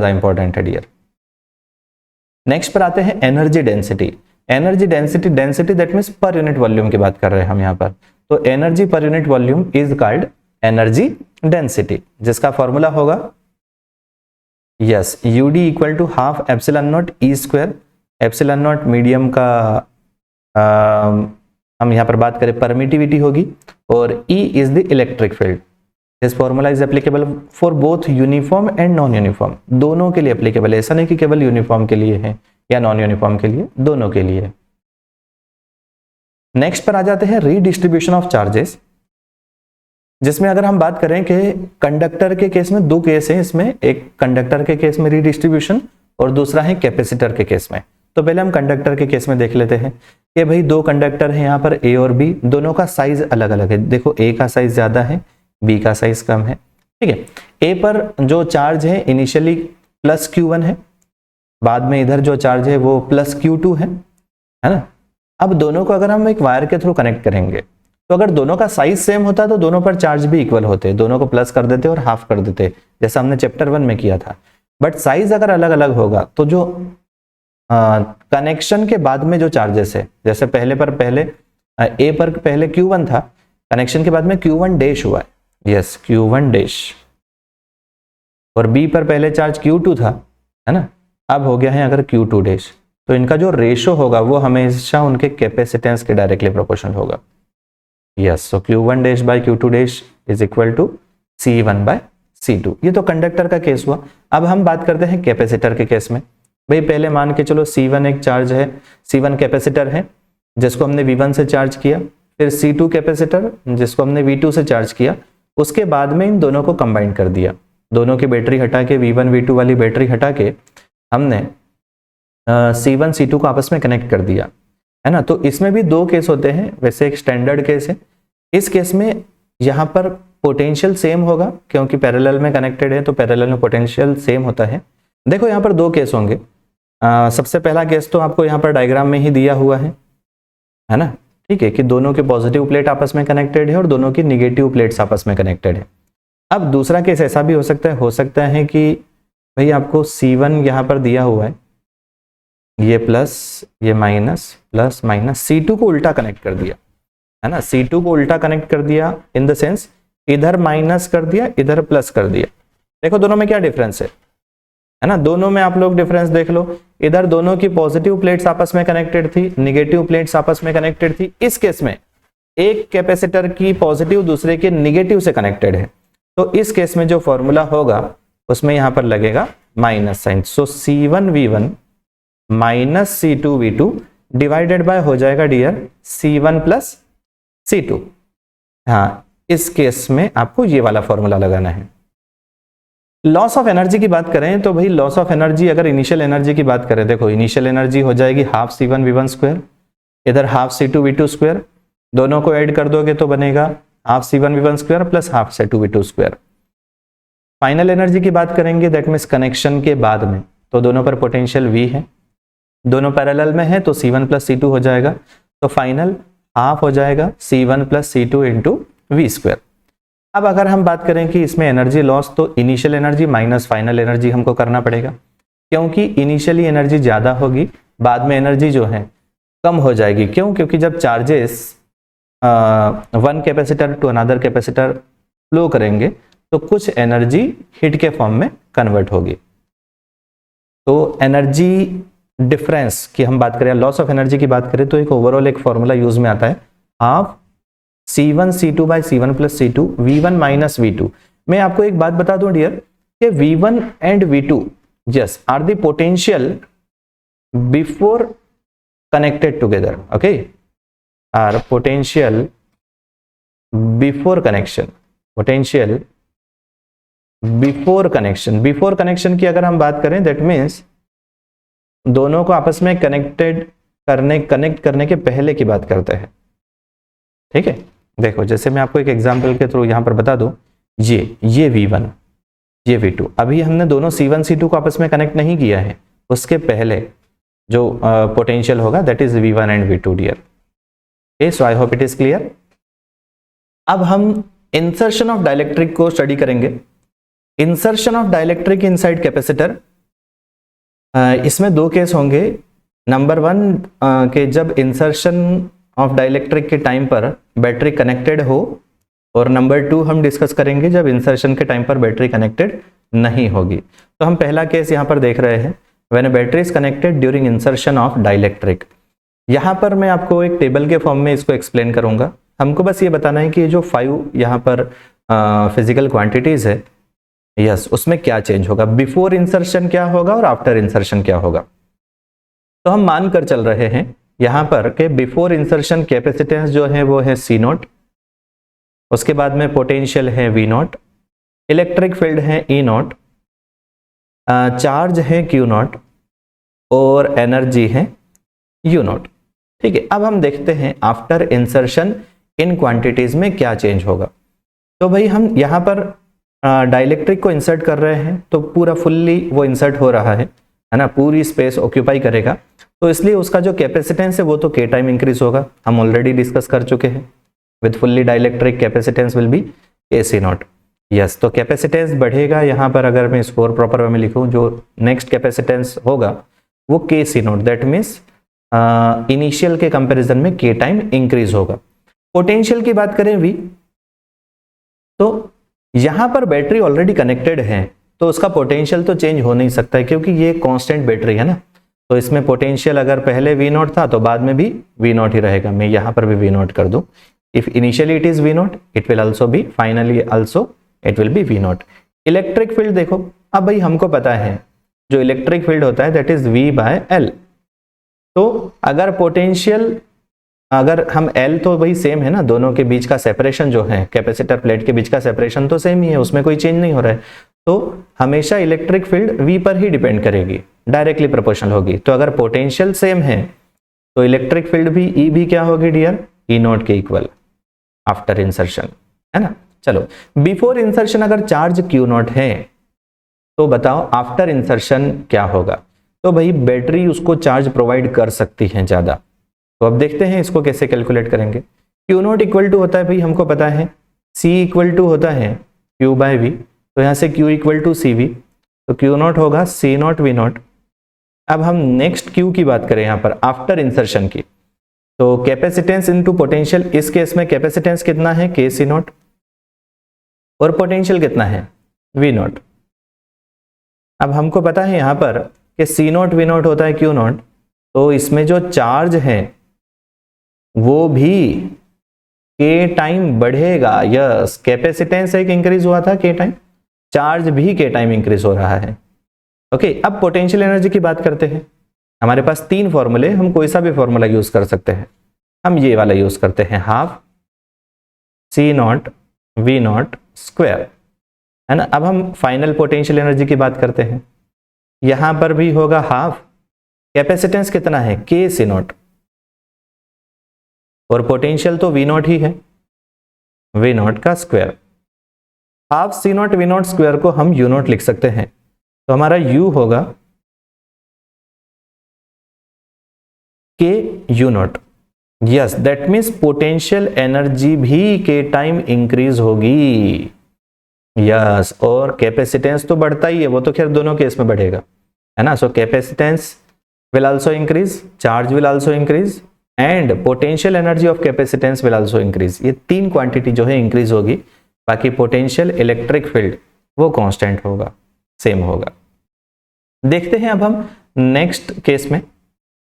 इंपॉर्टेंट है डियर। नेक्स्ट पर आते हैं energy density. Energy density that means पर यूनिट वॉल्यूम की बात कर रहे हैं हम यहाँ पर। तो energy per unit volume is called energy density, जिसका फॉर्मूला होगा yes UD equal to half epsilon nought E square. Epsilon nought medium का हम यहाँ पर बात करें परमिटिविटी होगी, और E is the electric field. This formula is applicable for both uniform and non uniform. दोनों के लिए एप्लीकेबल है, ऐसा नहीं कि केवल यूनिफॉर्म के लिए है या नॉन यूनिफॉर्म के लिए, दोनों के लिए। नेक्स्ट पर आ जाते हैं रीडिस्ट्रीब्यूशन ऑफ चार्जेस, जिसमें अगर हम बात करें कि कंडक्टर के केस में 2 केस हैं इसमें, एक कंडक्टर के केस में रीडिस्ट्रीब्यूशन और दूसरा है कैपेसिटर के केस में। तो पहले हम कंडक्टर के केस में देख लेते हैं कि भाई 2 कंडक्टर हैं यहाँ पर A और B, दोनों का साइज अलग अलग है। देखो A का साइज ज्यादा है, B का साइज कम है, ठीक है। A पर जो चार्ज है इनिशियली प्लस Q1 है, बाद में इधर जो चार्ज है वो प्लस Q2 है ना। अब दोनों को अगर हम एक वायर के थ्रू कनेक्ट करेंगे तो अगर दोनों का साइज सेम होता तो दोनों पर चार्ज भी इक्वल होते, दोनों को प्लस कर देते और हाफ कर देते, जैसा हमने चैप्टर 1 में किया था। बट साइज अगर अलग अलग होगा तो जो कनेक्शन के बाद में जो चार्जेस है, जैसे पहले A पर पहले Q1 था, कनेक्शन के बाद में Q1 डैश हुआ है, यस Q1 डैश, और B पर पहले चार्ज Q2 था, है ना, अब हो गया है अगर Q2 डैश, तो इनका जो रेशो होगा वो हमेशा उनके कैपेसिटेंस के डायरेक्टली प्रोपोर्शनल होगा। Yes, so Q1 dash by Q2 dash is equal to C1 by C2। ये तो कंडक्टर का केस हुआ। अब हम बात करते हैं कैपेसिटर के केस में। भाई पहले मान के चलो C1 एक चार्ज है, C1 कैपेसिटर है जिसको हमने V1 से चार्ज किया, फिर C2 कैपेसिटर जिसको हमने V2 से चार्ज किया, उसके बाद में इन दोनों को कंबाइन कर दिया। दोनों की बैटरी हटा के, V1 V2 वाली बैटरी हटा के हमने C1 C2 को आपस में कनेक्ट कर दिया, है ना। तो इसमें भी 2 केस होते हैं, वैसे एक स्टैंडर्ड केस है। इस केस में यहाँ पर पोटेंशियल सेम होगा क्योंकि पैरेलल में कनेक्टेड है, तो पैरेलल में पोटेंशियल सेम होता है। देखो यहाँ पर 2 केस होंगे। सबसे पहला केस तो आपको यहाँ पर डायग्राम में ही दिया हुआ है ना, ठीक है, कि दोनों के पॉजिटिव प्लेट आपस में कनेक्टेड है और दोनों की निगेटिव प्लेट्स आपस में कनेक्टेड है। अब दूसरा केस ऐसा भी हो सकता है कि भाई आपको C1 यहाँ पर दिया हुआ है, ये प्लस ये माइनस प्लस माइनस, C2 को उल्टा कनेक्ट कर दिया, है ना। C2 को उल्टा कनेक्ट कर दिया इन द सेंस इधर माइनस कर दिया, इधर प्लस कर दिया। देखो दोनों में क्या डिफरेंस है ना, दोनों में आप लोग डिफरेंस देख लो। इधर दोनों की पॉजिटिव प्लेट्स आपस में कनेक्टेड थी, निगेटिव प्लेट्स आपस में कनेक्टेड थी। इस केस में एक कैपेसिटर की पॉजिटिव दूसरे के निगेटिव से कनेक्टेड है, तो इस केस में जो फॉर्मूला होगा उसमें यहां पर लगेगा minus sign. So C1 V1 minus C2 V2 divided by हो जाएगा डियर C1 प्लस C2। हाँ, इस केस में आपको ये वाला फॉर्मूला लगाना है। लॉस ऑफ एनर्जी की बात करें तो भाई लॉस ऑफ एनर्जी, अगर इनिशियल एनर्जी की बात करें, देखो इनिशियल एनर्जी हो जाएगी हाफ C1 V1 स्क्वायर, इधर हाफ C2 V2 स्क्वायर, दोनों को ऐड कर दोगे तो बनेगा half C1 V1 square plus half C2 V2 square. Final energy की बात करेंगे, दैट मीन्स कनेक्शन के बाद में, तो दोनों पर पोटेंशियल V है, दोनों पैरेलल में है तो C1 प्लस C2 हो जाएगा, तो फाइनल हाफ हो जाएगा C1 plus C2 into V square. अब अगर हम बात करें कि इसमें एनर्जी लॉस, तो initial energy minus final energy हमको करना पड़ेगा, क्योंकि इनिशियली एनर्जी ज़्यादा होगी, बाद में एनर्जी जो है कम हो जाएगी। क्यों? क्योंकि जब charges one capacitor to another capacitor flow करेंगे तो कुछ एनर्जी हीट के फॉर्म में कन्वर्ट होगी। तो एनर्जी डिफरेंस की हम बात करें, लॉस ऑफ एनर्जी की बात करें, तो एक ओवरऑल एक फॉर्मूला यूज में आता है, half C1 C2 by C1 plus C2 V1 minus V2। मैं आपको एक बात बता दूं डियर कि V1 and V2 yes are the potential before connected together, okay, are potential before connection, potential before connection. Before connection की अगर हम बात करें दैट मीन्स दोनों को आपस में कनेक्ट करने के पहले की बात करते हैं, ठीक है। देखो जैसे मैं आपको एक एग्जांपल के थ्रू यहां पर बता दूं, ये V1 ये V2, अभी हमने दोनों C1 C2 को आपस में कनेक्ट नहीं किया है, उसके पहले जो पोटेंशियल होगा that is V1 and V2 dear. Okay, so I hope it is clear. अब हम इंसर्शन ऑफ डाइलेक्ट्रिक को स्टडी करेंगे। Insertion of dielectric inside capacitor, इसमें दो केस होंगे। नंबर 1 के जब इंसर्शन ऑफ डाइलेक्ट्रिक के टाइम पर बैटरी कनेक्टेड हो, और नंबर 2 हम डिस्कस करेंगे जब इंसर्शन के टाइम पर बैटरी कनेक्टेड नहीं होगी। तो हम पहला केस यहाँ पर देख रहे हैं, when battery is connected during insertion of dielectric. यहाँ पर मैं आपको एक टेबल के फॉर्म में इसको एक्सप्लेन करूंगा। हमको बस ये बताना है कि जो 5 यहाँ पर फिजिकल क्वांटिटीज है, यस, उसमें क्या चेंज होगा, बिफोर इंसर्शन क्या होगा और आफ्टर इंसर्शन क्या होगा। तो हम मान कर चल रहे हैं यहां पर कि बिफोर इंसर्शन कैपेसिटेंस जो है वो है C0, उसके बाद में पोटेंशियल है V0, इलेक्ट्रिक फील्ड है E0, चार्ज है Q0 और एनर्जी है U0, ठीक है। अब हम देखते हैं आफ्टर इंसर्शन इन क्वांटिटीज में क्या चेंज होगा। तो भाई हम यहां पर डाइलेक्ट्रिक को इंसर्ट कर रहे हैं, तो पूरा फुल्ली वो इंसर्ट हो रहा है ना, पूरी स्पेस ऑक्यूपाई करेगा, तो इसलिए उसका जो कैपेसिटेंस है वो तो k टाइम इंक्रीज होगा, हम ऑलरेडी डिस्कस कर चुके हैं। With fully dielectric capacitance will be KC0, yes. तो कैपेसिटेंस बढ़ेगा, यहाँ पर अगर मैं इसको और प्रॉपर वे में लिखूं, जो नेक्स्ट कैपेसिटेंस होगा वो KC0, दैट मीन्स इनिशियल के कंपेरिजन में k टाइम इंक्रीज होगा। पोटेंशियल की बात करें V, तो यहां पर बैटरी ऑलरेडी कनेक्टेड है, तो उसका पोटेंशियल तो चेंज हो नहीं सकता है, क्योंकि ये कांस्टेंट बैटरी है ना। तो इसमें पोटेंशियल अगर पहले V0 था तो बाद में भी V0 ही रहेगा। मैं यहां पर भी V0 कर दूं, if initially it is V0 it will also be finally also it will B V0। Electric field देखो, अब भाई हमको पता है जो इलेक्ट्रिक फील्ड होता है दैट इज V/L। तो अगर पोटेंशियल, अगर हम L तो भाई सेम है ना, दोनों के बीच का सेपरेशन जो है, कैपेसिटर प्लेट के बीच का सेपरेशन तो सेम ही है, उसमें कोई चेंज नहीं हो रहा है, तो हमेशा इलेक्ट्रिक फील्ड V पर ही डिपेंड करेगी, डायरेक्टली प्रोपोर्शनल होगी। तो अगर पोटेंशियल सेम है तो इलेक्ट्रिक फील्ड भी E भी क्या होगी डियर, E0 के इक्वल आफ्टर इंसर्शन, है ना। चलो, बिफोर इंसर्शन अगर चार्ज Q0 है तो बताओ आफ्टर इंसर्शन क्या होगा। तो भाई बैटरी उसको चार्ज प्रोवाइड कर सकती है ज्यादा। तो अब देखते हैं इसको कैसे कैलकुलेट करेंगे। Q0 इक्वल टू होता है भाई हमको पता है C इक्वल टू होता है Q/V, तो यहाँ से Q इक्वल टू CV, तो Q0 होगा C0 V0। अब हम नेक्स्ट Q की बात करें यहाँ पर आफ्टर इंसर्शन की, तो कैपेसिटेंस इनटू पोटेंशियल, इस केस में कैपेसिटेंस कितना है KC0 और पोटेंशियल कितना है V0। अब हमको पता है यहाँ पर कि C0 V0 होता है Q0, तो इसमें जो चार्ज है वो भी k टाइम बढ़ेगा। यस, कैपेसिटेंस एक इंक्रीज हुआ था k टाइम, चार्ज भी k टाइम इंक्रीज हो रहा है। ओके, अब पोटेंशियल एनर्जी की बात करते हैं। हमारे पास 3 फॉर्मूले, हम कोई सा भी फॉर्मूला यूज कर सकते हैं। हम ये वाला यूज करते हैं, हाफ C0 V0 स्क्वायर, है ना। अब हम फाइनल पोटेंशियल एनर्जी की बात करते हैं। यहां पर भी होगा हाफ, कैपेसिटेंस कितना है KC0 और पोटेंशियल तो V0 ही है, V0 का square. Half C0 V0 square को हम U0 लिख सकते हैं, तो हमारा U होगा K U0। Yes, that means potential energy भी k टाइम इंक्रीज होगी। यस, और कैपेसिटेंस तो बढ़ता ही है, वो तो खैर दोनों केस में बढ़ेगा, है ना। सो capacitance will also increase, charge will also increase and potential energy of capacitance will also increase। ये 3 क्वांटिटी जो है इंक्रीज होगी, बाकी पोटेंशियल इलेक्ट्रिक फील्ड वो कांस्टेंट होगा, सेम होगा। देखते हैं अब हम नेक्स्ट केस में।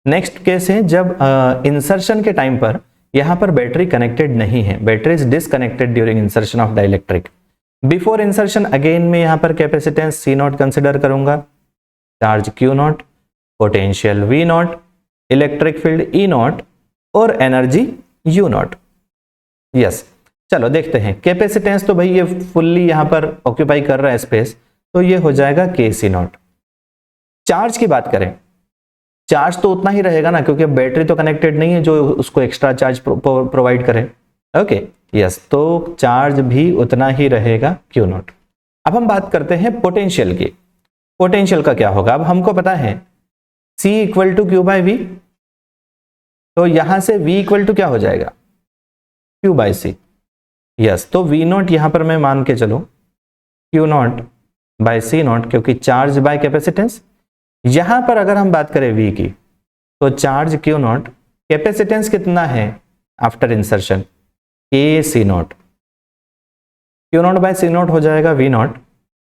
नेक्स्ट केस है जब इंसर्शन के टाइम पर यहां पर बैटरी कनेक्टेड नहीं है, battery is disconnected during insertion of dielectric. Before insertion again में यहां पर कैपेसिटेंस सी नॉट कंसिडर करूंगा, charge Q nought, potential V nought, electric field E nought और एनर्जी यू नॉट। यस, चलो देखते हैं। कैपेसिटेंस तो भाई ये फुल्ली यहां पर ऑक्यूपाई कर रहा है स्पेस, तो ये हो जाएगा के सी नॉट। चार्ज की बात करें, चार्ज तो उतना ही रहेगा ना, क्योंकि बैटरी तो कनेक्टेड नहीं है जो उसको एक्स्ट्रा चार्ज प्रोवाइड करे। ओके, यस, तो चार्ज भी उतना ही रहेगा क्यू नॉट। अब हम बात करते हैं पोटेंशियल की। पोटेंशियल का क्या होगा? अब हमको पता है C equal to Q by V, तो यहां से V इक्वल टू क्या हो जाएगा? Q by C. यस, तो V नॉट यहां पर मैं मान के चलो Q nought by C nought, क्योंकि चार्ज बाय कैपेसिटेंस। यहां पर अगर हम बात करें V की, तो चार्ज Q नॉट, कैपेसिटेंस कितना है after insertion? K C naught. Q naught by C naught हो जाएगा V नॉट।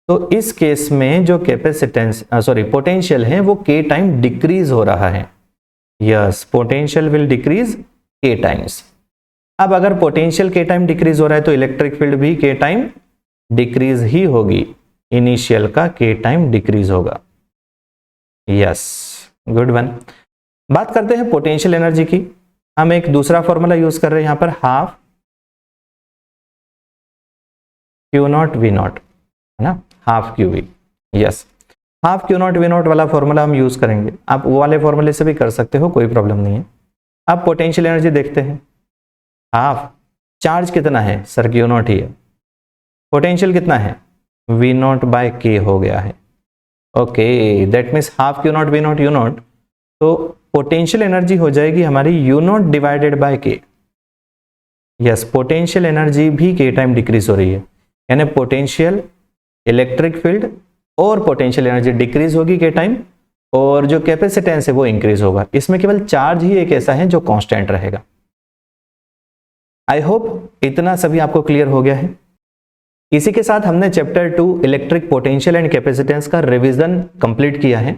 तो इस केस में जो कैपेसिटेंस पोटेंशियल है वो K टाइम डिक्रीज हो रहा है। Yes, potential will decrease K times. अब अगर पोटेंशियल K टाइम डिक्रीज हो रहा है तो इलेक्ट्रिक फील्ड भी K टाइम डिक्रीज ही होगी, इनिशियल का K टाइम डिक्रीज होगा। Yes, good one. बात करते हैं पोटेंशियल एनर्जी की। हम एक दूसरा फॉर्मूला यूज कर रहे हैं यहां पर, half Q not V not, है ना, half Q V. Yes, half Q not V not वाला फॉर्मूला हम यूज करेंगे। आप वो वाले फॉर्मूले से भी कर सकते हो, कोई प्रॉब्लम नहीं है। अब पोटेंशियल एनर्जी देखते हैं। हाफ, चार्ज कितना है सर? क्यू नॉट ही है। पोटेंशियल कितना है? वी नॉट बाय के हो गया है। Okay, that means half Q not V not U not, तो पोटेंशियल एनर्जी हो जाएगी हमारी U not divided by K. Yes, potential energy भी के टाइम डिक्रीज हो रही है, यानी पोटेंशियल, इलेक्ट्रिक फील्ड और पोटेंशियल एनर्जी डिक्रीज होगी के टाइम, और जो कैपेसिटेंस है वो इंक्रीज होगा। इसमें केवल चार्ज ही एक ऐसा है जो कांस्टेंट रहेगा। आई होप इतना सभी आपको क्लियर हो गया है। इसी के साथ हमने chapter 2 electric potential and capacitance का रिवीजन कंप्लीट किया है।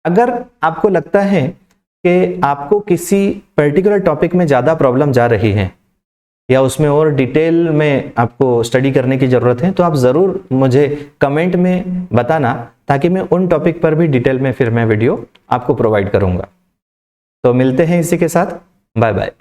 अगर आपको लगता है कि आपको किसी पर्टिकुलर टॉपिक में ज़्यादा प्रॉब्लम जा रही है या उसमें और डिटेल में आपको स्टडी करने की ज़रूरत है, तो आप ज़रूर मुझे कमेंट में बताना, ताकि मैं उन टॉपिक पर भी डिटेल में फिर मैं वीडियो आपको प्रोवाइड करूँगा। तो मिलते हैं इसी के साथ, बाय बाय।